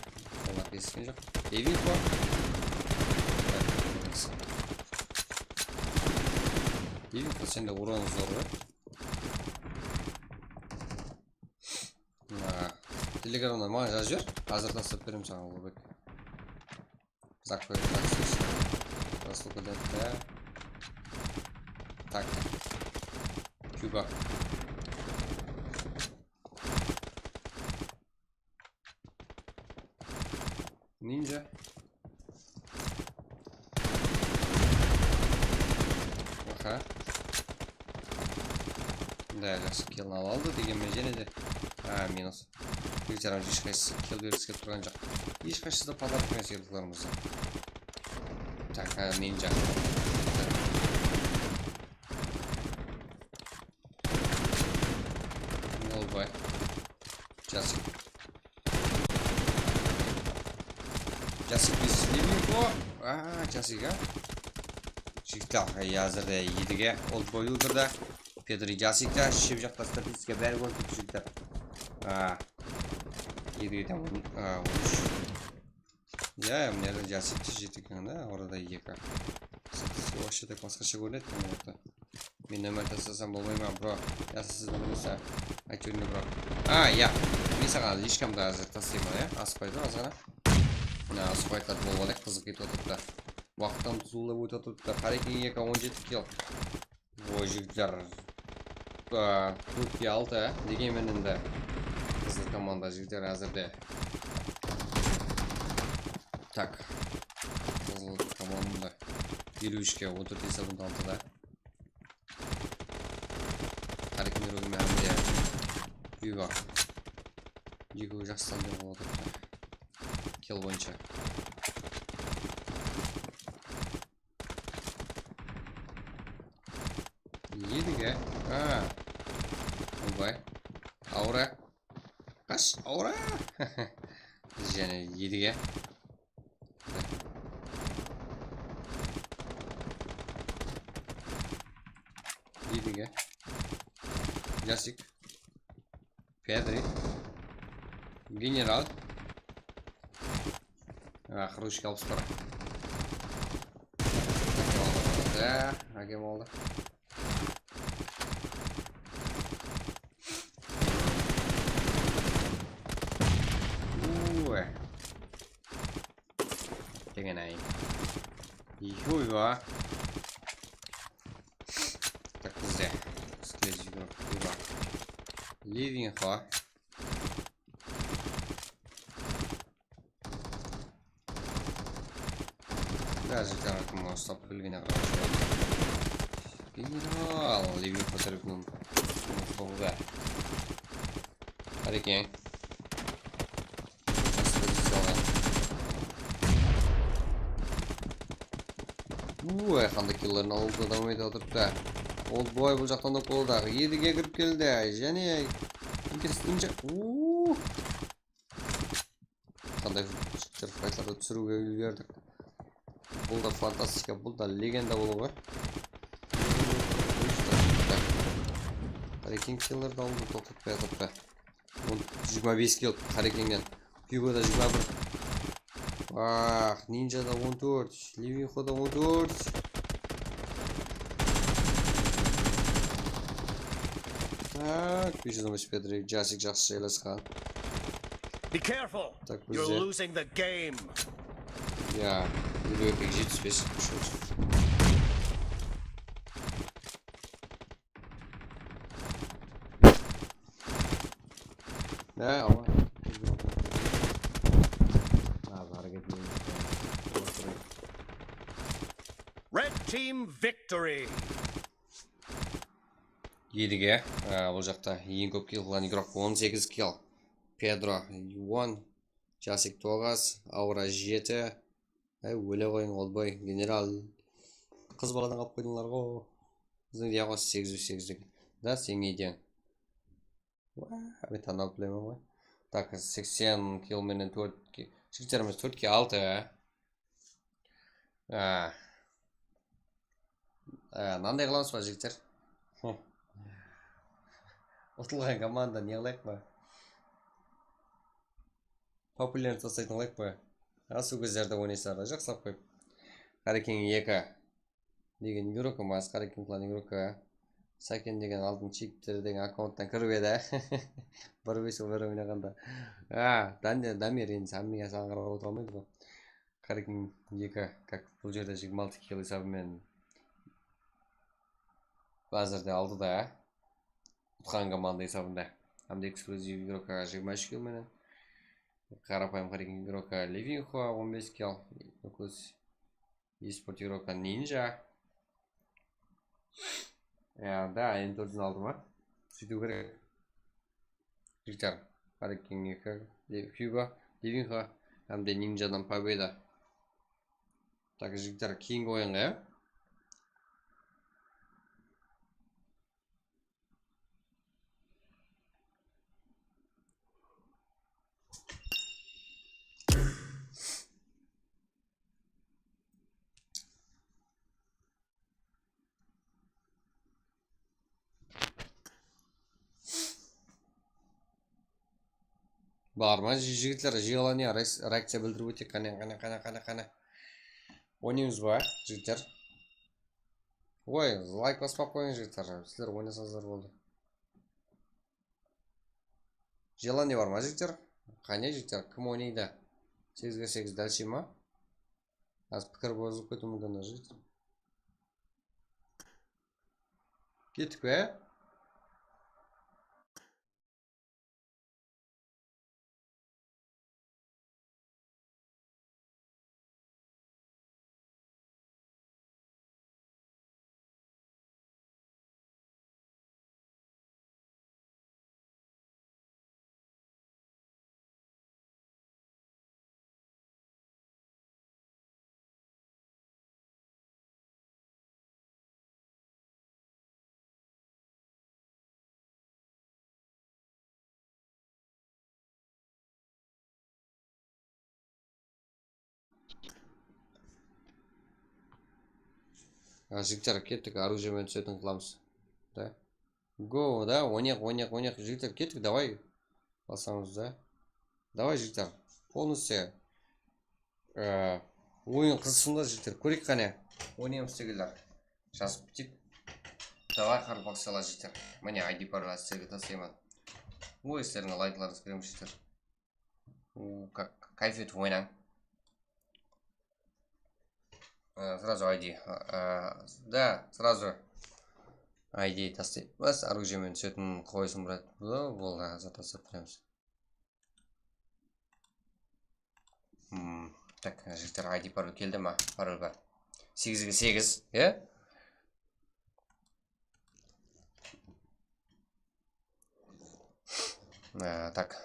Speaker 1: Олар ескен жоқ. Ливинко. Ливинко сенде урон зор ғой. Телеграмда маған жазып жібер. Қазір тастап беремін саған Олбек. Закрой таксис. Рассылка дәтті. Так. Hugo. Ninja. Аха. Да, жақсы килл алды дегенмен және де. Минус. Егерім ешқайсысы килл бергісі келіп тұрған жоқ. Ешқайсысы да подарок емес ерліктерімізді. Так, Ninja. Олбай. Жасик. Жасик біз Ливинко. Жасик, Жігіттер әзірде 7-ге Олдбой ұлдырды. Педри Жасикта шеп жақта статистика бәрі көріп жігіттер. 7-ге 13. Я, мне Жасикті жетік, орада 2. вообще так басқаша көрінеді мына мен нөмір тастасам болмай ма бро ясыз болмаса айтуын бро я мен саған лишкамды қазір тастаймын иә аспайды азғана мына аспайтады болып алайық қызық кетіп отырыпты уақыттан зулап өтіп отырыпты қарекең 2-17 килл ой жігіттер 4-6 дегенмен енді қызыл команда жігіттер әзірде так қызыл команда 53-ке 14 есебінде алтыда қарекеңдер өзіме әмде екі жақсыдан деп болады килл бойынша едіге олбай аура қаш аура және едіге Ясик Педри Генерал Хрущик алып бара да әкем oldu cái này gì vui quá так нельзя следующий игрок Ливинхо даже как мы стоп генерал Ливинхо тарифным да Харикейн қандай киллерін алуды даму етіп отырыпты Олдбой бұл жақтан да қолдағы едіге кіріп келді және интереснее қандай файтларды түсіруге үлгердік бұл да фантастика бұл да легенда болу ғой Қарекең киллерді алуды тоқтатпай жатыпты 25 килл Қарекеңнен Hugo'да 21 Ninja'da 14 Livinho'da 14 Так, 525 Жасик жақсы жайласқан
Speaker 2: Be careful. You're losing the game.
Speaker 1: Я, елуге 75 Да, ама
Speaker 2: Red team victory.
Speaker 1: Едіге, бұл жақта ең көп килл қылған игрок 18 килл. Педро 1, Жасик 9, Аура 7. Өле қойың олбай, генерал. Қыз баладан қап қойдыңлар ғой. Біздің де 8-8. Да, сен еден. Мен таңдап білемін ғой. Так, 80 килл менен 4 килл. Жігіттеріміз 4-ке 6. Нандай қыламыз ба жігіттер? Ұтылған команда не қылайық па? Популярны тастайтын қылайық па? Асу көздерді ойнайсыздар да жақсылап қойып. Қарекең 2 деген игрок емес, Қарекең клан игрокі. Сакен деген алтын чиптер деген аккаунттан кіріп еді. Бір бес бір ойнағанда. Дамир енді сәммеге саған қарап отыра алмайды ғой. Қарекең 2, как бұл жерде 26 килл есебімен әзірде алдыда. Ұтқан команда есебінде. Әмде эксклюзив игрока 23 килл менен. Қарапайым Қарекең игрока Ливинхо 15 килл. Eспорт игрока Ninja. Да, М4-ін алды ма? Сөйту керек. Жігіттер, Қарекең 2, Hugo, Ливинхо, әмде Ninja'дан победа. Так, жігіттер, кейінгі ойынға, бар ма жігіттер, жиғалания реакция білдіріп өтек. Қане. Ойнаймыз ба, жігіттер? Ой, лайк баспап қойыңыз жігіттер. Сіздер ойнасаңыздар болды. Желание бар ма жігіттер? Қане жігіттер, кім ойнайды? 8-ге 8 дәлше ма? Аз пікір бозылып кетуі мүмкін жігіттер. Кеттік пе? Жігіттер, кеттік, оружиемен түсетін қыламыз. Да? Го, да, ойнақ. Жігіттер, кеттік, давай. Басамыз, да? Давай, жігіттер, полностью. Ойын қызсын да, жігіттер, көрек қане. Ойнайымыз тегілер. Жазып бітіп. Давай, қарып бақсала, жігіттер. Міне, ID пароль сіздерге тастаймын. Ой, сіздеріңе лайкларыңыз беремін, жігіттер. Как кайф етіп ойнаң. Сразу ID. Да, сразу ID тастайық. Бас оружиемен түсетін қойсын брат. Болды, затастап білеміз. Так, жігіттер, ID пароль келді ма? Пароль бар. 8-ге 8, е? Так,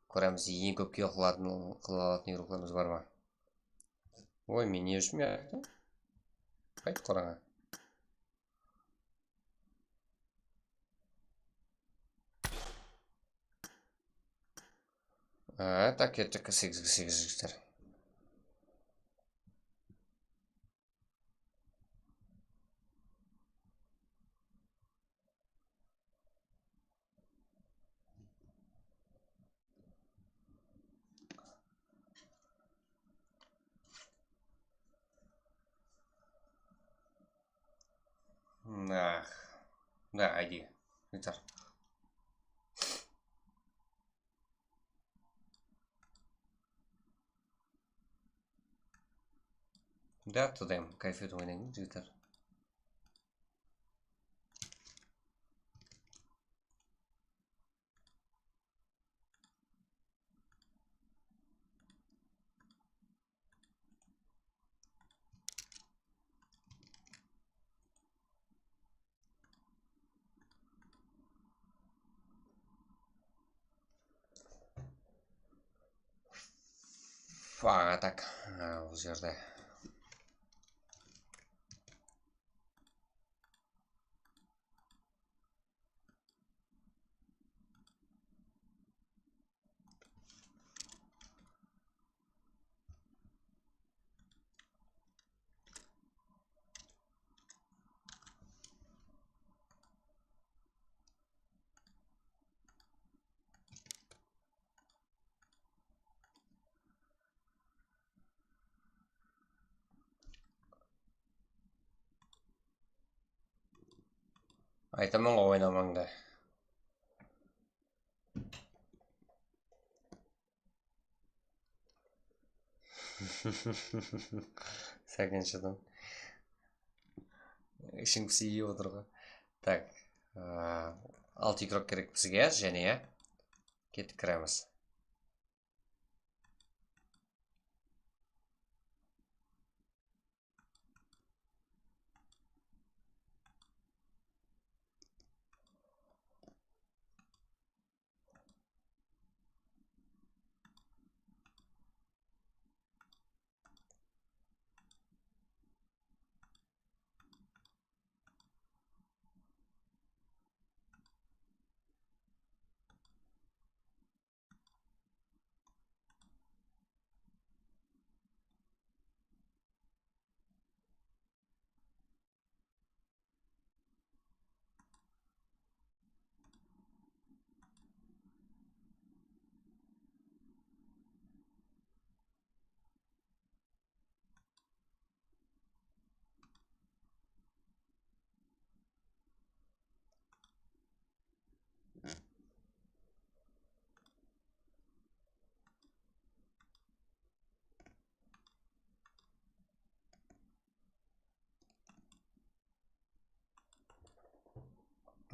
Speaker 1: көреміз ең көп кел қылалатын игрокlarымыз бар ма? Ой, мен не үшін яқты? Қайт қораңа. Так, кеттік 8-ге 8 жігіттер. Да, ID. Жігіттер. Да, тудайым, кайф етіп ойнайын, жігіттер. Так, бұл жерде. Айтамын ғой ойнамаңды. Сәкеншідің. Ішің пісейіп отыр ғой. Так, 6 игрок керек бізге, және кеттік кіреміз.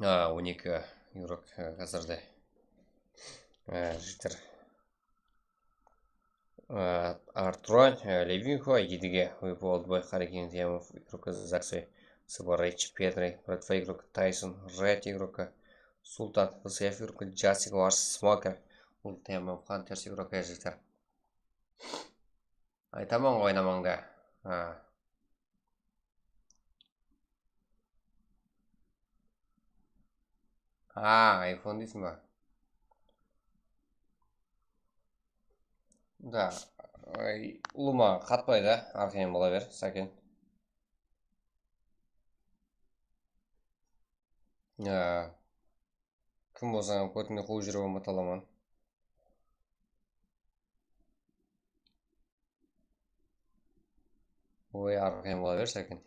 Speaker 1: 12 игрок қазірде. Жігіттер. Артуран, Левинхо, 7-ге Олдбой, Харикин, Темов, игрока Заксой, Сабарыч, Петри, Братва игрока Тайсон, Ред игрока Султан, ВСФ игрока Джасик, ваш Смокер, ол Темов, Хантерс игрока жігіттер. Айтаман ойнамаңда. Айфон дейсің ба? Да, ұлыма қатпайды, арқайын бола бер, сәкен. Кім болсаң, көтінде қол жүріп ұмыталаман. Ой, арқайын бола бер, сәкен.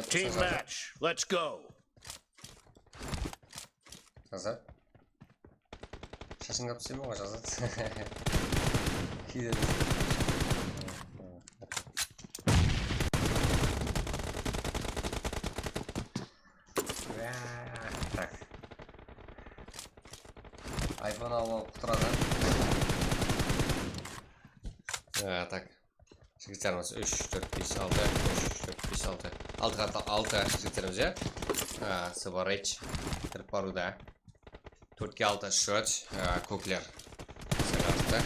Speaker 2: Team match, let's go.
Speaker 1: Жазат. Шашын қапсың ба, жазат. Так. Айфон алып құтырады. Так. Жігіттеріміз 3, 4, 5, 6, 3, 4, 5, 6. 6 жігіттеріміз, е? Сыбарыч, Терпаруда. 4-ке 6 шөт, көклер. Сағатты.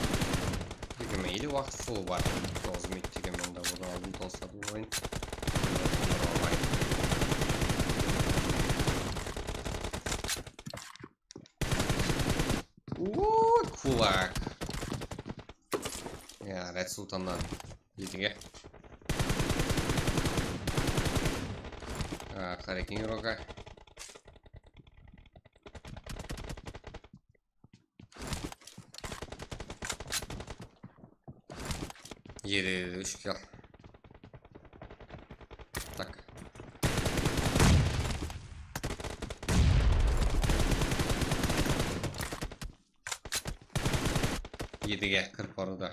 Speaker 1: Дегенмен, елі уақыт фул бар. 9 минут дегенмен да бұдан алдын толыстады ойын. Кулак. Рәд Султаннан 7-ге. Харикин игрока. Еле 3 килл. Так. Едіге кіріп баруда.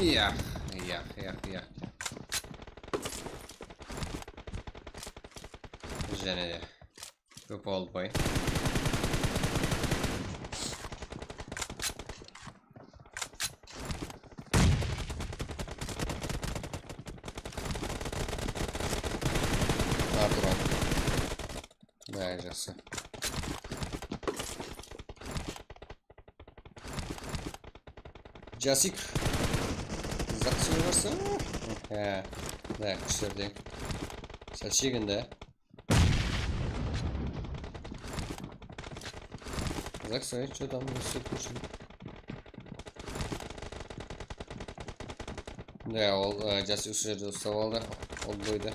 Speaker 1: Ях. Және де көп Олдбой. Артуран. Да, жақсы. Жасик. Жақсы ойнарсың. Да, күштерден. Сәл шегінді. Заксой, что там все кушает? Да, ол Жасик осы жерде ұстап алды. Олдбойды.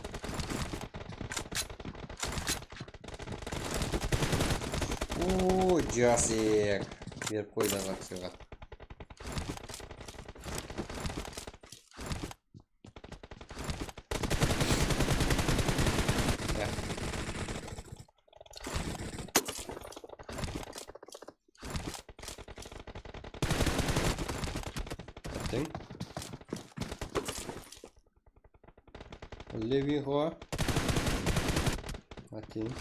Speaker 1: О, Жасик. Беріп қойды Заксойға. Левинхо. Один.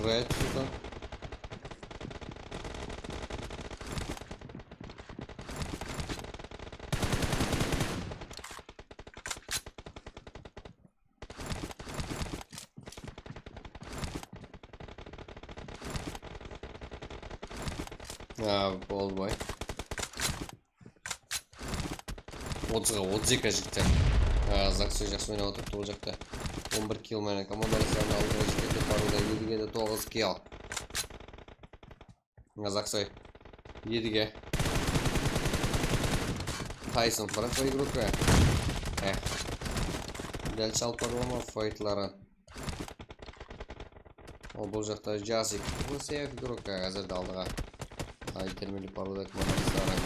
Speaker 1: Ред сюда. Олдбой. Отзыға жігіттер. Заксой жақсы ойнап отырыпты ол жақта. 11 килл мәні командалы сағына алдыға жеткенде паруда 7-ге де 9 килл. Заксой 7-ге. Тайсон, Братва игрока. дәл салып барма файтларын. Ол бұл жақта жазик. Бұл сейф игрок қазір алдыға. Итермелеп баруда командаластары.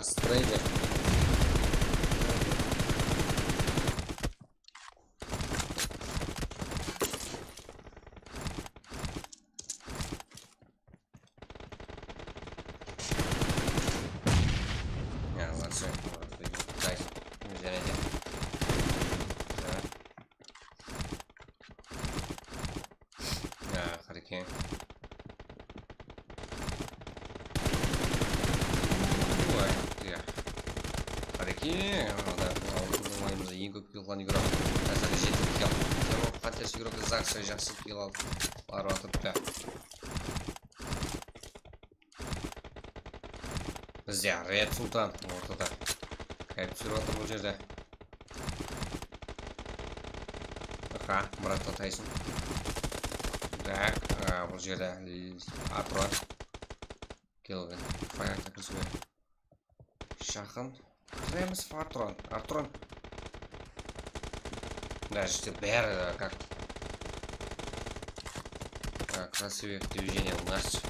Speaker 1: Стрейджер. Лучше. Дай. Зарядим. Харикейн. Ең көп пилған игрок. Қазір жетіп кел. Темов қатес игрок Закса жақсы пил алып барып атыпты. Бізде Ред Султан ортада. Кайып түсіріп атыр бұл жерде. Мұратта Тайсон. Бұл жерде Артуран. Келген. Фаякта кірсуге. Шақын. Кіреміз Артуран. Артуран. Даже бәрі как красивее движение у нас.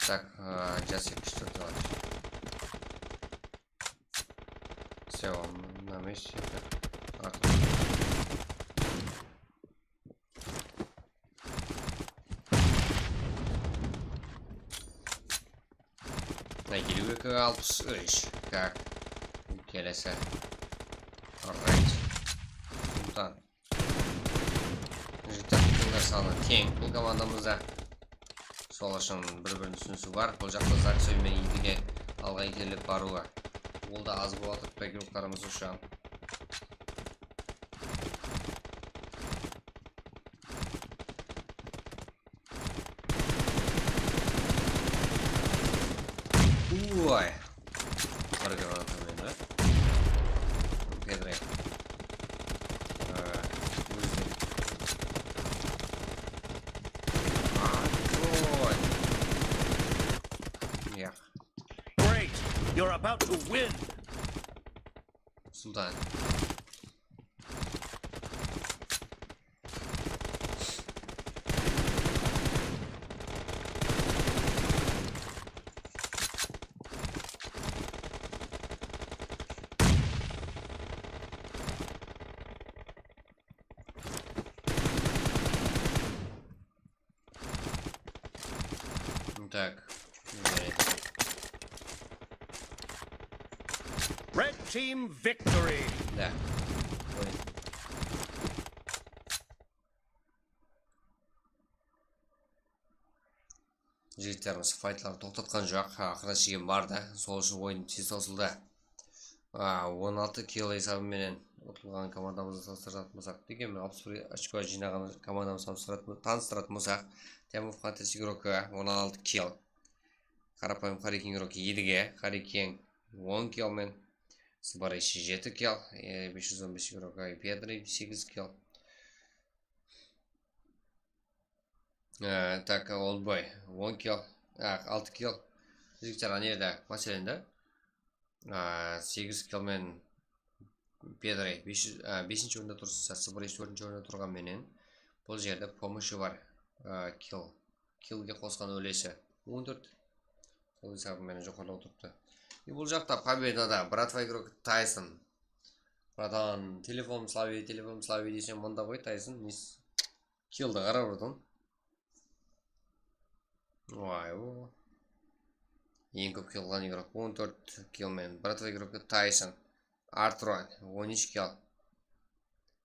Speaker 1: Так, Джасик 4-й лач. Все, он на месте. Найгелюге 63. Как? Келесі. Рейд. Султан. Жетті саны тең бұл командамызда. Сол үшін бір-бірін түсінісі бар. Бұл жақта Заксой мен едіге алға итеріліп баруға. Ол да аз болады бәкіліктарымыз үшін. Ой. Бір команда мен, да? Педрей.
Speaker 2: Great! You're about to win!
Speaker 1: Султан. Так.
Speaker 2: Red team victory!
Speaker 1: Да. Жігіттеріміз файтларды тоқтатқан жоқ, ақыры шеген барды. Сол үшін ойын тез созылды. 16 кило есабыменен ұтылған командамызды таныстыратын болсақ, дегенмен 61 очко жинаған командамызды таныстыратын болсақ, Темов қатес игрокі 16 кило. Қарапайым Харикейн игрокі 7-ге, Харикейн 10 киломен, Сыбарайшы 7 кило, 515 игрокі Педрей 8 кило. Так, Олдбой 10 кило, 6 кило. Жігіттер анерді мәселенді. 8 киломен Педрей 5-ші орында тұрса, Сыбарай 4-ші орында тұрған менен. Бұл жерде помощы бар. Киллге қосқан өлесі 14. Сол есабымен жоғарлау тұрыпты. Бұл жақта победада братва игрок Тайсон. Братан, телефон слави десем, мұнда ғой Тайсон. Киллді қарап ұрдың. Ой, ең көп киллған игрок 14 киллмен. Братва игрок Тайсон. Артуран 13 килл.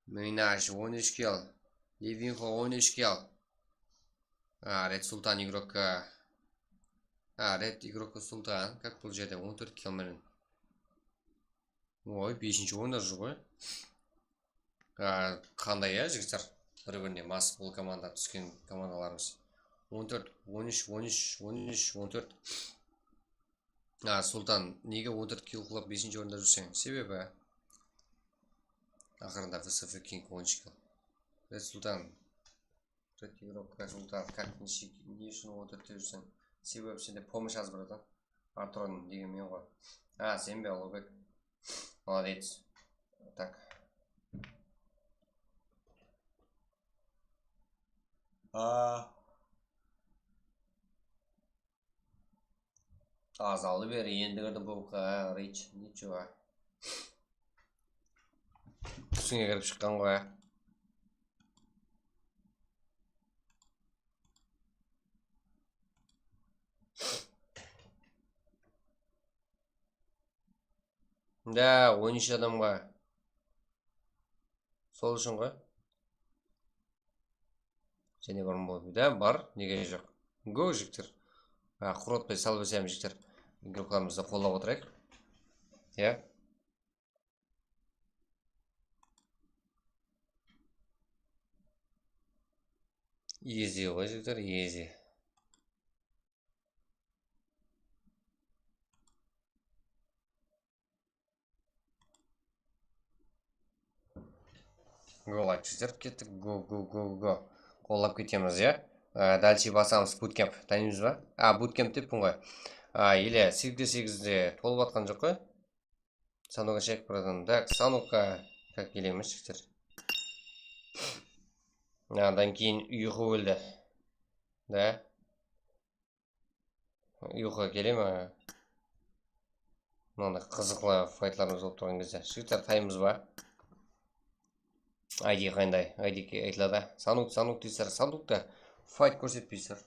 Speaker 1: Минаш 13 килл. Ливинхо 13 килл. Ред Султан игрок. Ред игрок Султан. Как бұл жерде 14 киллмен. Ой, 5-ші ойында жүр ғой. Қандай жігіттер? бір-біріне мас бұл команда түскен командаларымыз 14 13 13 13 14. Султан неге 14 килл құлап 5-ші орында жүрсең? Себебі ақырында ВСФ King 13 килл. Ред Султан. Ред игрок Султан. Как не үшін 14-те жүрсең? Себебі сенде помощь аз братан. Артрон деген мен ғой. Сен бе Ұлыбек? Молодец. Так. Азалы бері енді кірді бұлқа, Рич, ничего. Түсіңе кіріп шыққан ғой. Да, 13 адамға. Сол үшін ғой. Сене бар ма болды? Да, бар. Неге жоқ? Го, жіктер. Құротпай салып өсем жіктер. Игрокларымызды қолдап отырайық. Я. Ези ғой жіктер, ези. Гол айтып кеттік. Го. Қолдап кетеміз, я? Дальше басамыз буткемп. Танымыз ба? Буткемп деппін ғой. Или 8-8-де толып атқан жоқ қой? Сануға шек бұрадан. Так, сануға как келеміз, жіктер. Адан кейін ұйқы өлді. Да? Ұйқы келе ме? Мынандай қызықлы файтларымыз болып тұрған кезде. Жігіттер таймыз ба? ID қандай? ID айтылады. Санук дейсіздер. Санукта файт көрсетпейсіздер.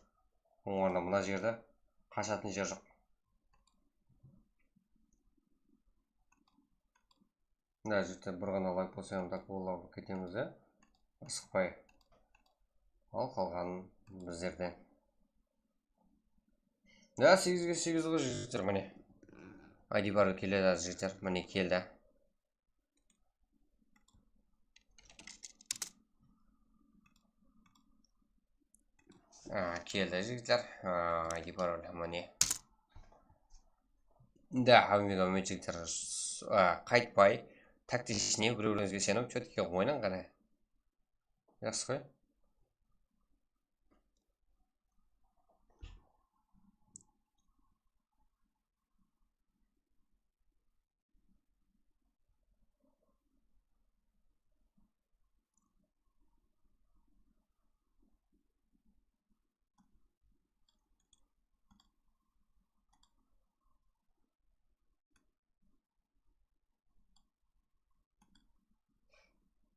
Speaker 1: Оңғанда мына жерді қашатын жер жоқ. Да, жігіттер бір ғана лайк болсам так болып кетеміз де. Асықпай. Ал қалғанын біздерден. Да, 8-ге 8 ғой жігіттер, міне. ID бары келеді жігіттер, міне келді. Келді жігіттер, ID бары міне. Да, әумеге жігіттер қайтпай, тактичіне бір-біріңізге сеніп, чөтке ойнан ғана. Жақсы қой?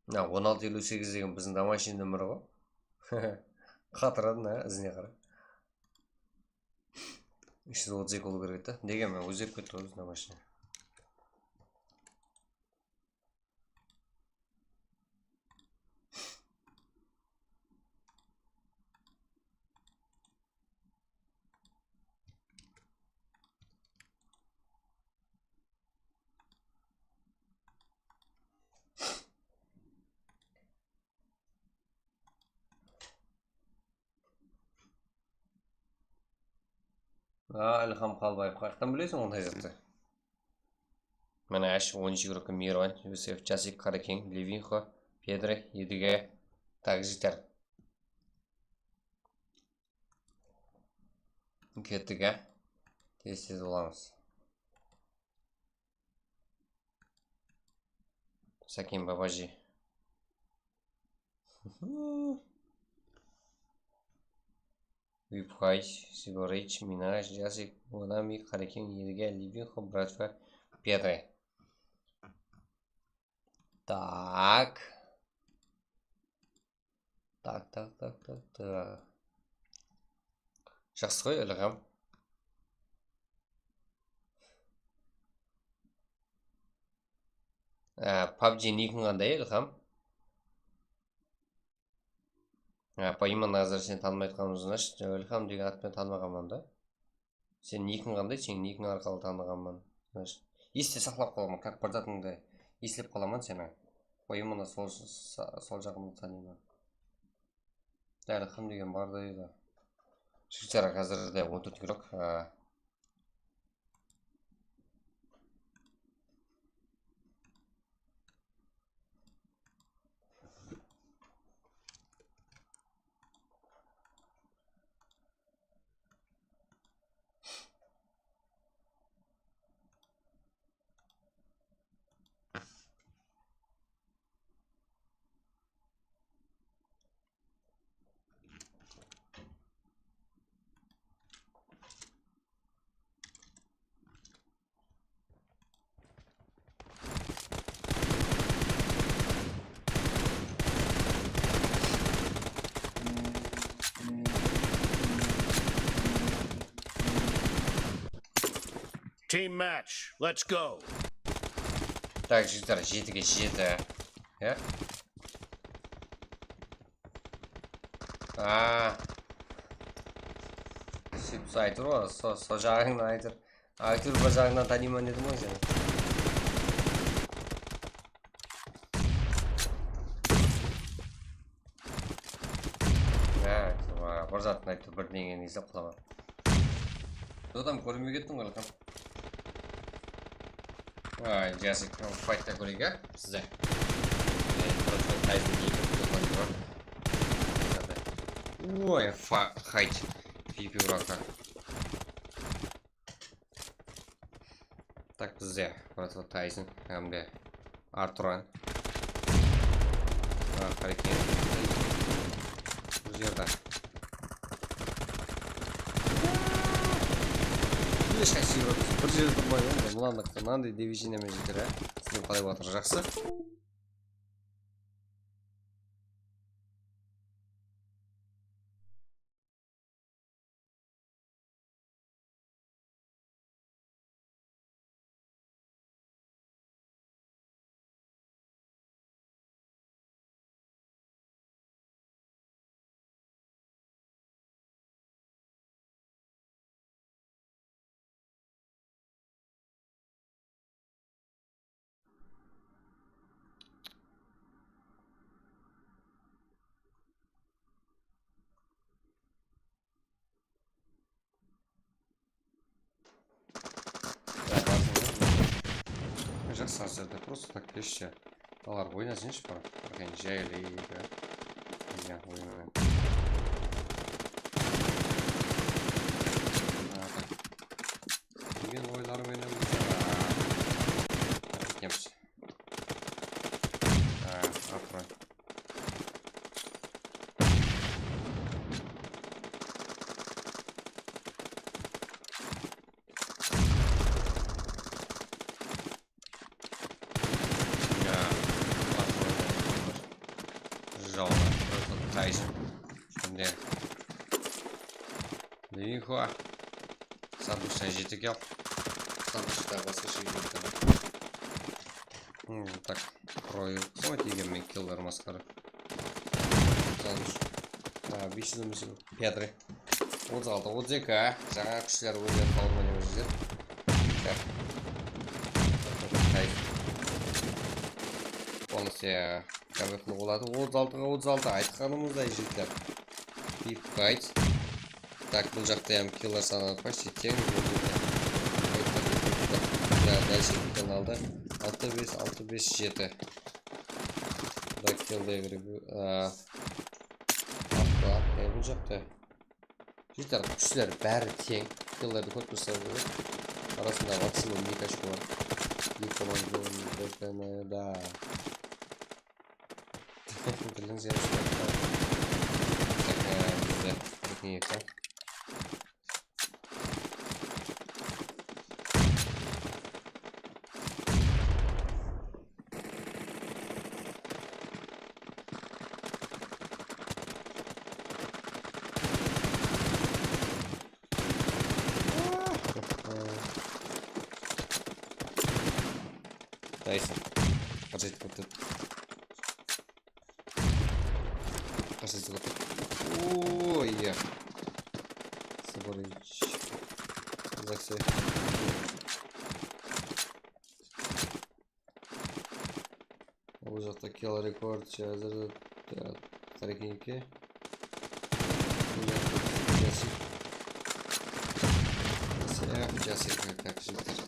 Speaker 1: На 1658 деген біздің домашний нөмірі ғой. Қатырады, ізіне қара. 332 болу керек еді. Дегенмен өзек кетті ғой біздің домашний. Ілхам Қалбаев, қаяқтан білесің ондай затты? Міне әш 13 игрокі Мирван, Юсеф, Часик, Қаракең, Левинхо, Педро, Едіге, так жіктер. Кеттік, тез боламыз. Сәкен Бабажи. Випхай, Сиборич, Минаж, Жасик, Монами, Қаракең, Едіге, Левинхо, Братфа, Педро. Так. Жақсы қой, ілғам. PUBG никің қандай, ілғам? По именно әзір сен танымай атқанымызын аш, ілғам деген атпен танымағанман да. Сен никің қандай, сен никің арқалы танығанман. Есте сақлап қаламын, как бір затыңды еслеп қаламын сені. По именно сол жағымды танимын. Däl kim diýen bar diýdi. Şeýçara hazırda 14 kilo.
Speaker 2: Team match. Let's go.
Speaker 1: Так, şeýçara 7-ge 7. Ya. Sip saytır o, sojağın aytır. Aytır bacağından tanıyman dedim o seni. Ha, bir zatın aytır bir dengeni izlep kılamam. Dodam görmeye gittin kalkam. Jessic fight'ta kolega size. Proto Tyson gibi. Ой, fight. Fifi Uraka. Так bizde Proto Tyson hem de Arturan. Hareket. Bu yerden. Bir şey sürüyoruz. Bir şey durmayın. Bulandakta nандай division emejitire. Sizin kalay batır жақсы. Жақсы азерде просто так кешсе. Алар ойнасыншы бар. Аркен жайлы. Я ойнаймын. Деген ойларменен кетеміз. Апран. Tyson. Şimdi Лихо. Сабуштай жетек ел. Сабуштай басқа şey yok. Так, пройыл. Sonra дегенмен киллер маскары. Салыш. 500 Петри. 36, 32. Жаңа күшлер өздері қалмай жүрдер. Полностью кабыклы болады. 36-36 айтқанымыздай жігіттер. Биг файт. Так, бұл жақта ям киллер саны почти тең. Дальше каналда 6-5-6-5-7. Да, киллер бұл жақта. Жігіттер, күштілер бәрі тең. Киллерді көп тұрса болады. Арасында максимум 2 очко бар. 2 команда да. Dilin ziyarı çıkartlar. Bizde tekniği yeter. Tyson. Кажется, вот это. Кажется, вот это. Ой, я. Соборович. Заксай. Уже такие рекорд. Сейчас. Тарикинки. Джасик, как житель.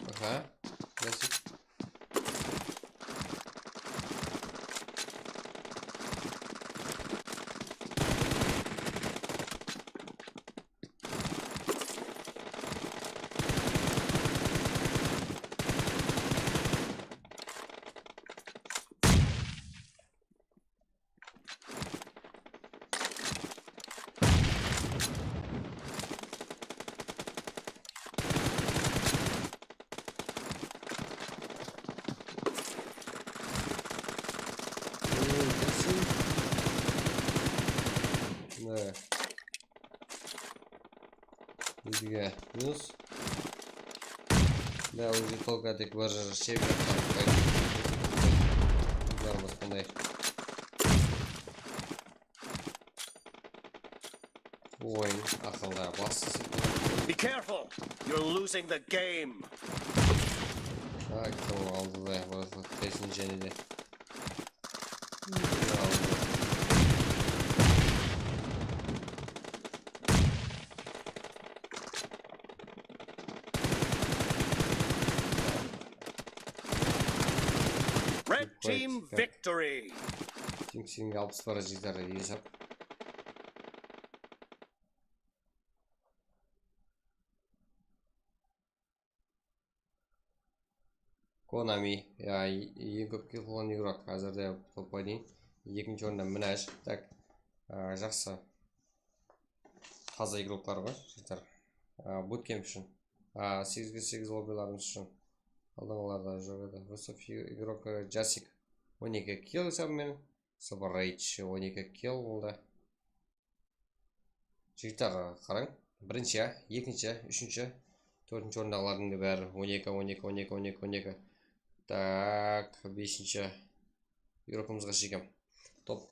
Speaker 1: Ага, Джасик. Да. Видимо, минус. Да, уже только так выражаешь себе. Удар восстановить. Ой, ахалда, бас.
Speaker 2: Be careful! You're losing the game.
Speaker 1: Так, кто алды да, вот тесін және де.
Speaker 2: Red team victory.
Speaker 1: Сенің 60 бара житары ешап. Konami, ең көп kill қылған игрок, қазірде топ-1. Екінші орында Мінәш. Так, жақсы. Таза игроклар бар, житар. Bootcamp үшін. 8-8 лоббиларымыз үшін. Алдыңғыларда жоқ еді. Высов игрок Джасик. 12 kill есабымен. Соборейдж 12 kill болды. Жігіттер қараң. Бірінші, екінші, үшінші, төртінші орындағылардың да бәрі 12. Так, бесінші игрокымызға шекем. Топ.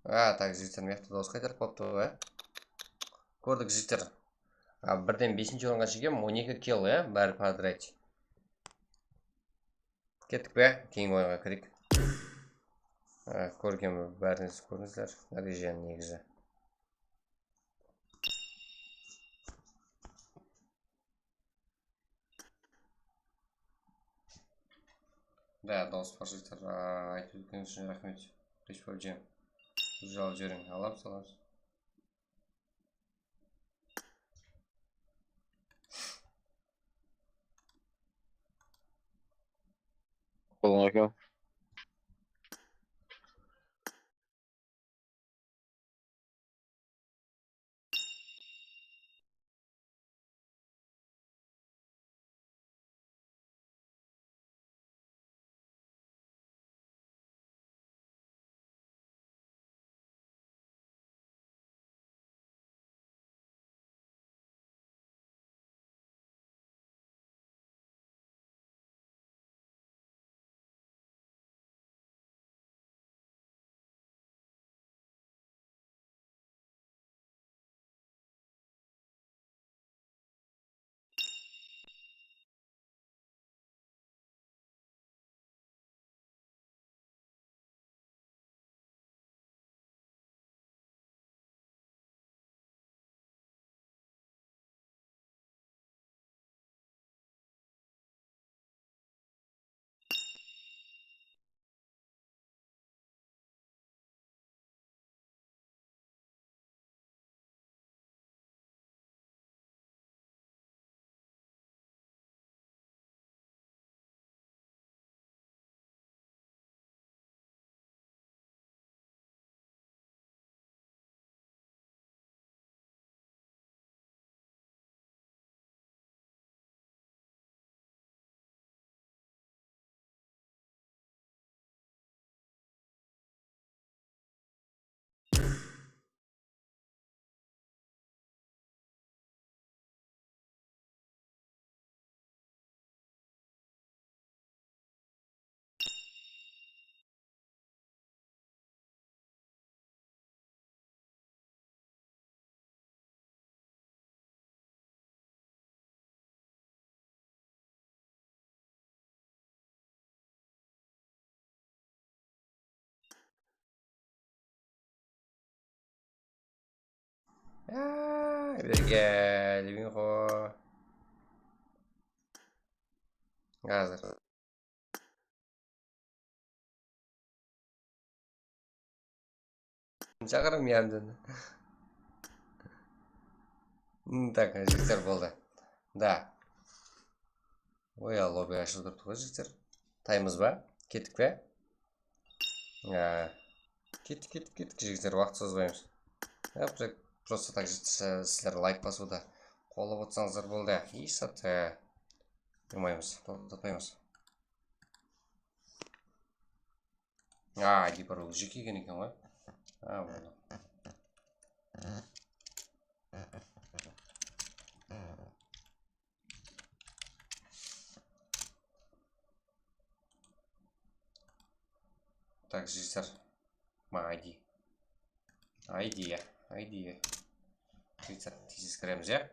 Speaker 1: Так, жігіттер, мияқты дауыс қайтарып қойыпты ғой. Көрдік жігіттер. Бірден 5-ші орынға шегем, 12 kill, бәрі подряд. Кеттік бе? Кейін ойынға кірейік. Көрген бәріңіз көрдіңіздер. Нәтиженің негізі. Да, дауыс бар жігіттер. Айтып өткен үшін рахмет. Республикам. Жал жерің. Аламыз.
Speaker 3: Assalamualaikum.
Speaker 1: Berge, Livinho. Hazır. Çağırım yandı. Так, жігіттер болды. Да. Ой, лобби ашылып тұрды ғой жігіттер. Таймыз ба? Кеттік пе? Кеттік жігіттер, уақыт созбаймыз. Просто так сіздер лайк басуды қолып отырсаңыздар болды. И сәтті тұрмаймыз, тоқтатпаймыз. Дипар ол жеке екен екен ғой. Болды. Так, жігіттер. Айди. Жігіттер, тез кіреміз, я?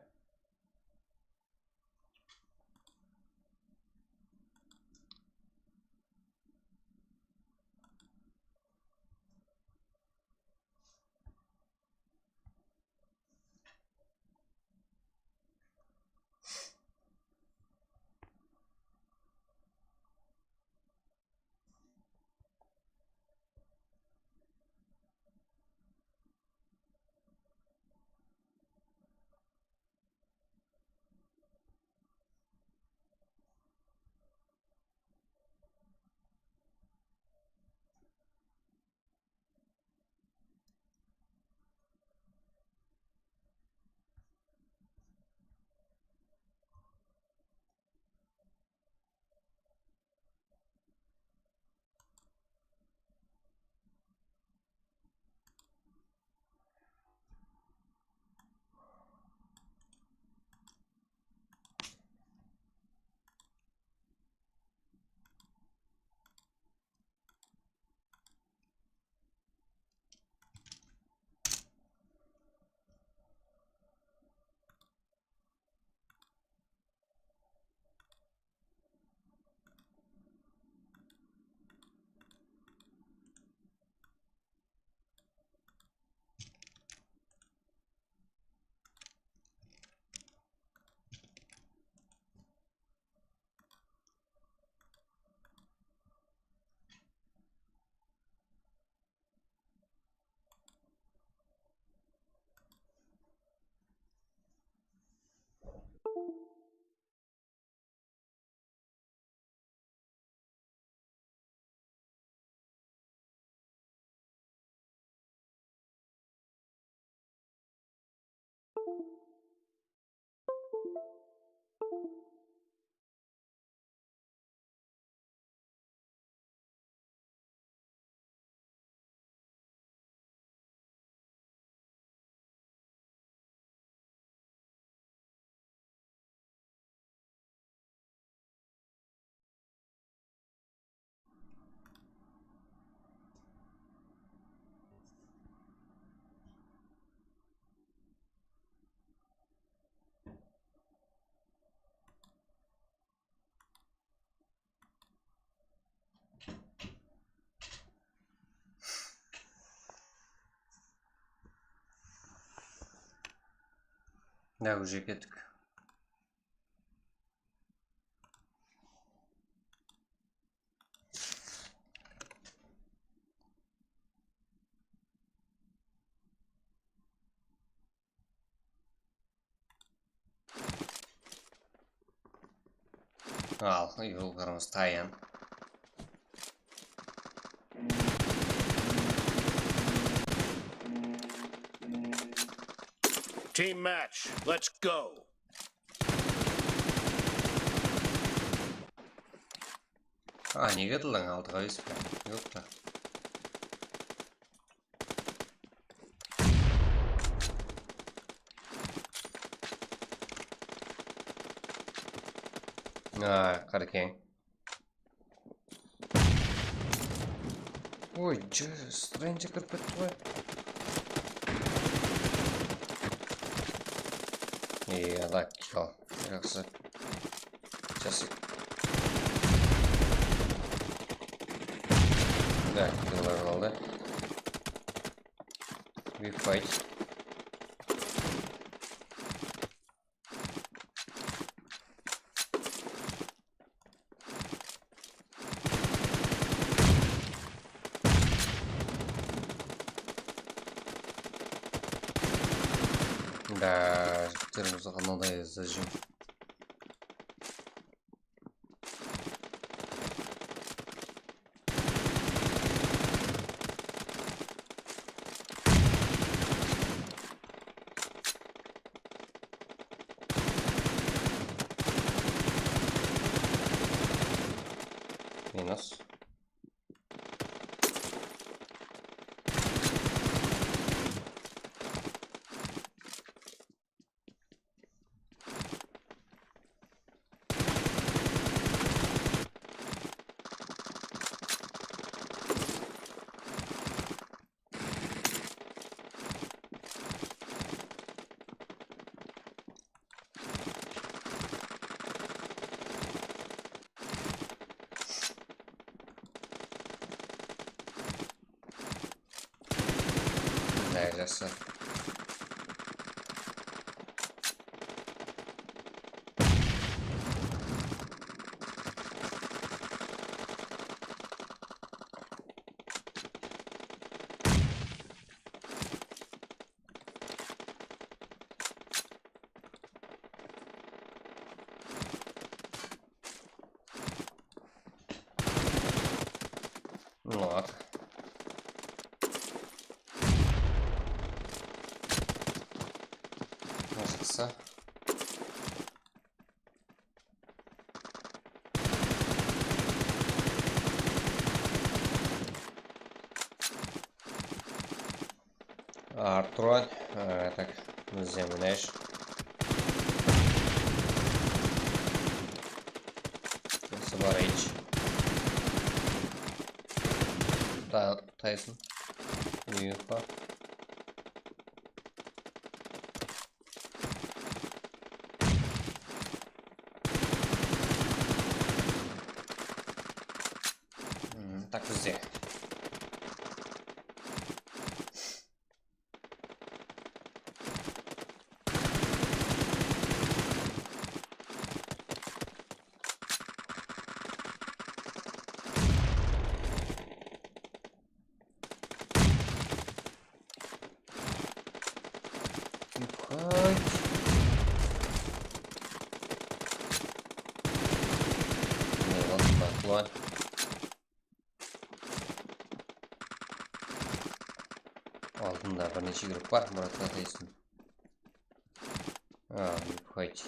Speaker 1: Да, уже кеттік. Al, yollarımız tayan.
Speaker 2: Team match. Let's go.
Speaker 1: Неге тылың алдыға өсіп? Жоқ та. Қарекең. Ой, стрэнджі кіріп кетті ғой. Так, кел. Жақсы. Часик. Да, киллер алды. We fight. Да, жігіттерімізді қандай зажим. Минус. Да, жақсы. Ну вот. Жақсы. Артур, так, земляешь. Соборич. Тайсон. Уехал. Так, везде. Ладно. Алдында бірнеше групп бар, Мұратқа тайсын. Не пугайте.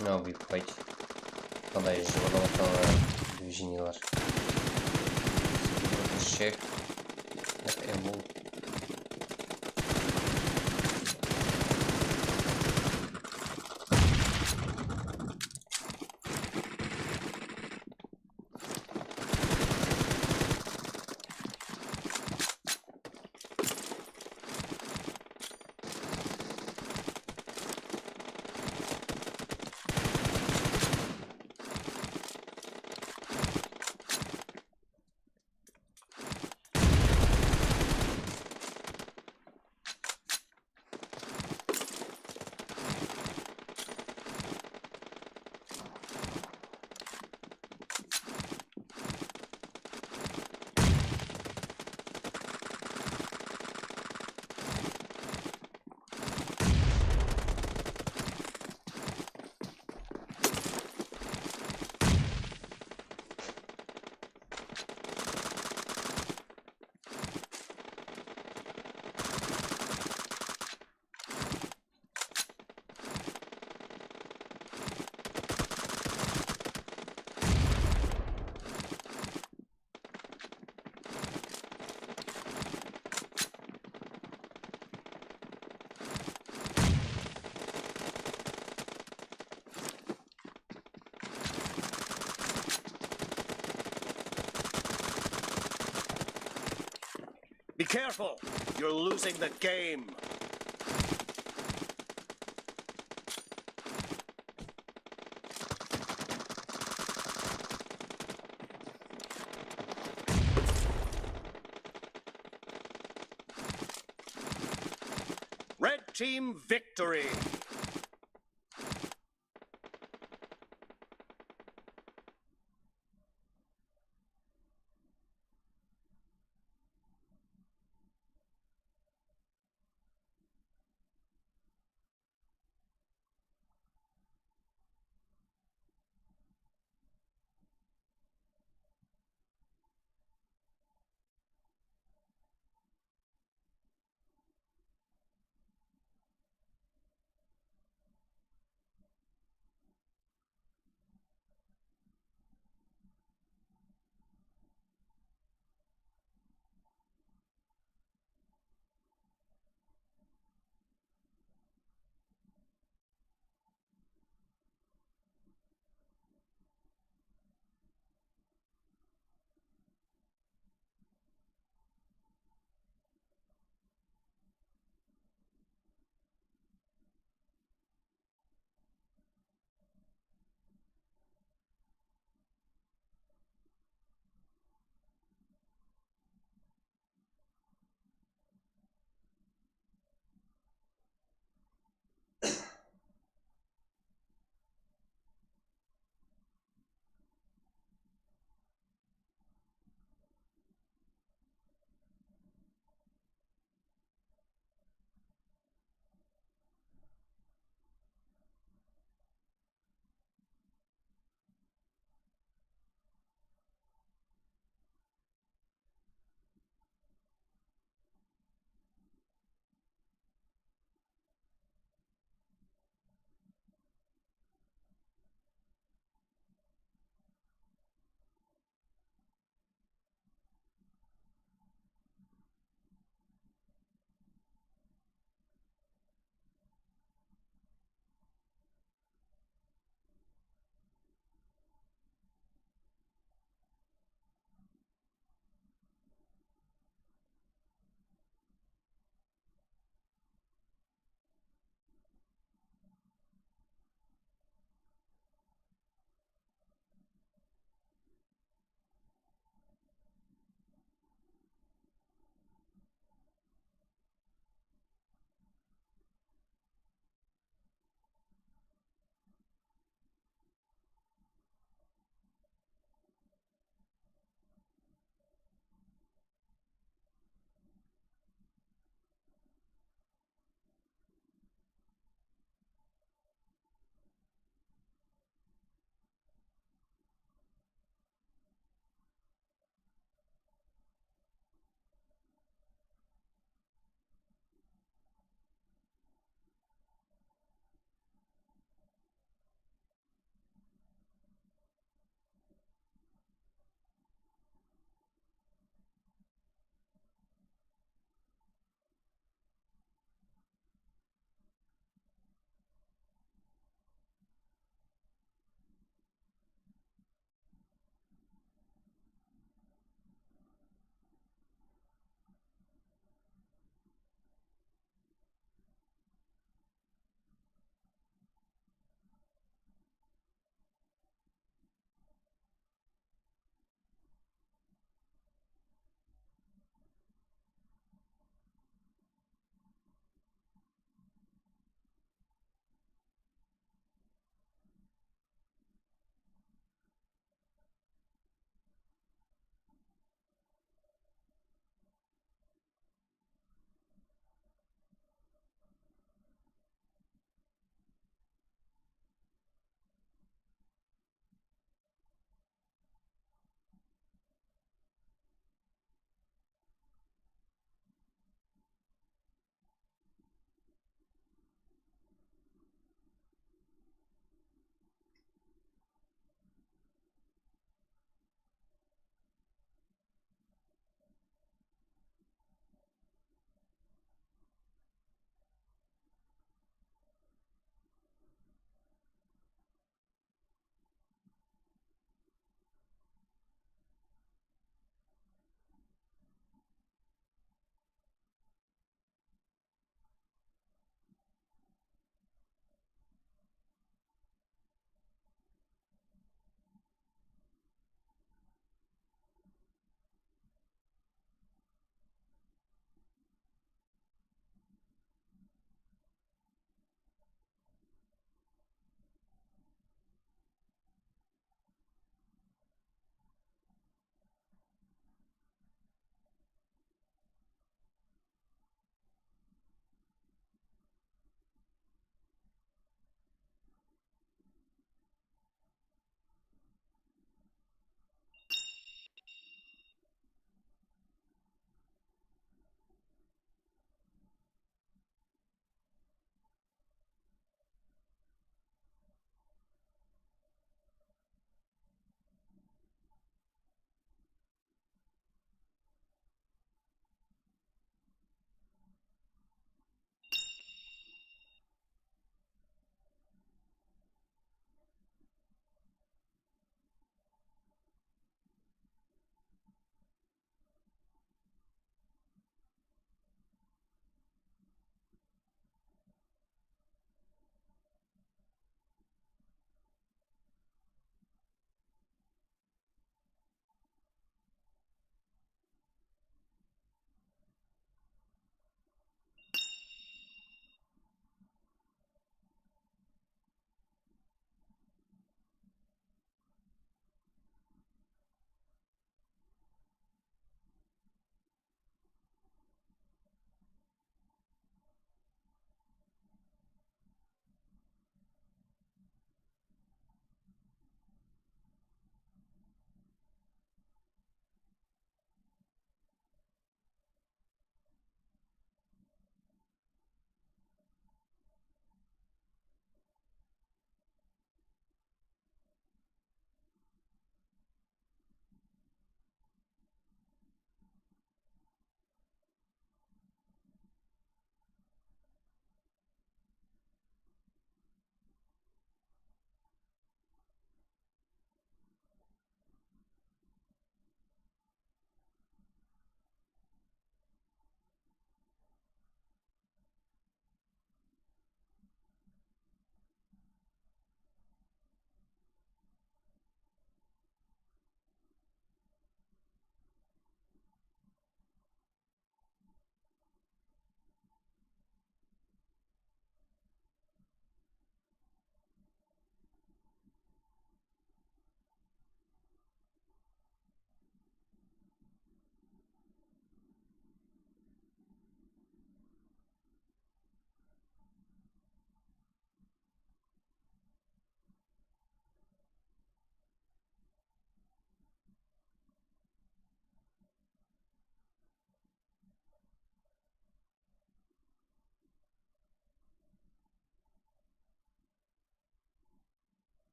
Speaker 1: Новый пойти. Когда еще движение var. Şey. Embol.
Speaker 2: Be careful. You're losing the game. Red team victory.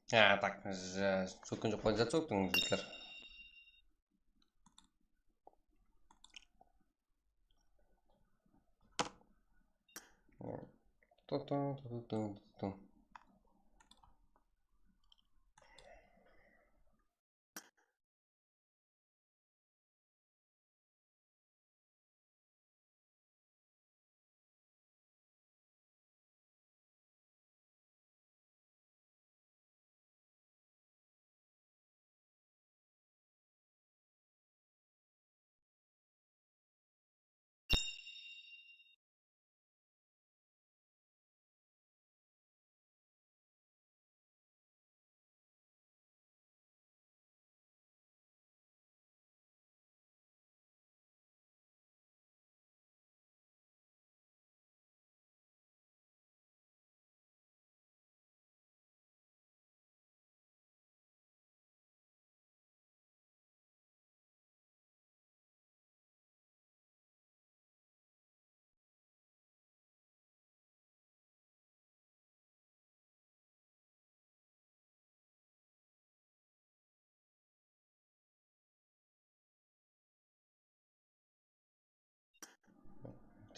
Speaker 1: Так, со'kkinchi qo'lda so'kdingiz yigitlar.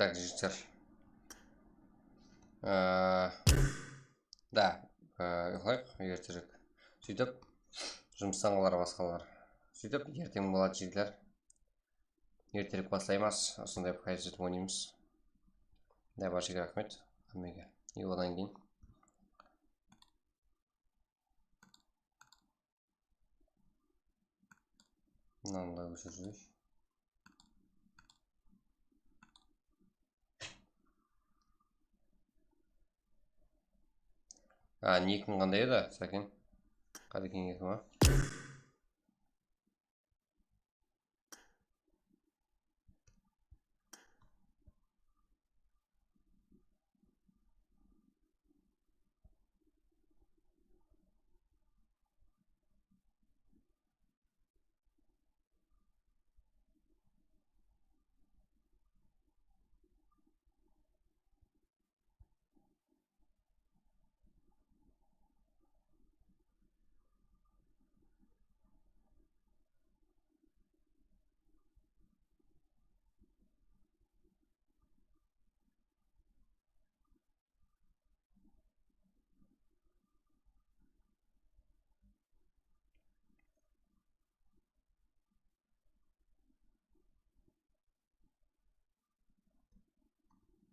Speaker 1: Так, жігіттер. Да, ұйықтайық ертерек. Сөйтіп, жұмыстаңғылар басқалар. Сөйтіп, ертең болады жігіттер. Ертерек бастаймыз, осындай қайсыз ойнаймыз. Да, баршаға рахмет. Әмеге. И одан кейін. Мынандай өшір жүрейік. Никің қандай еді, Сәкен? Қадекең екі ма?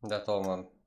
Speaker 1: Да, толмадым.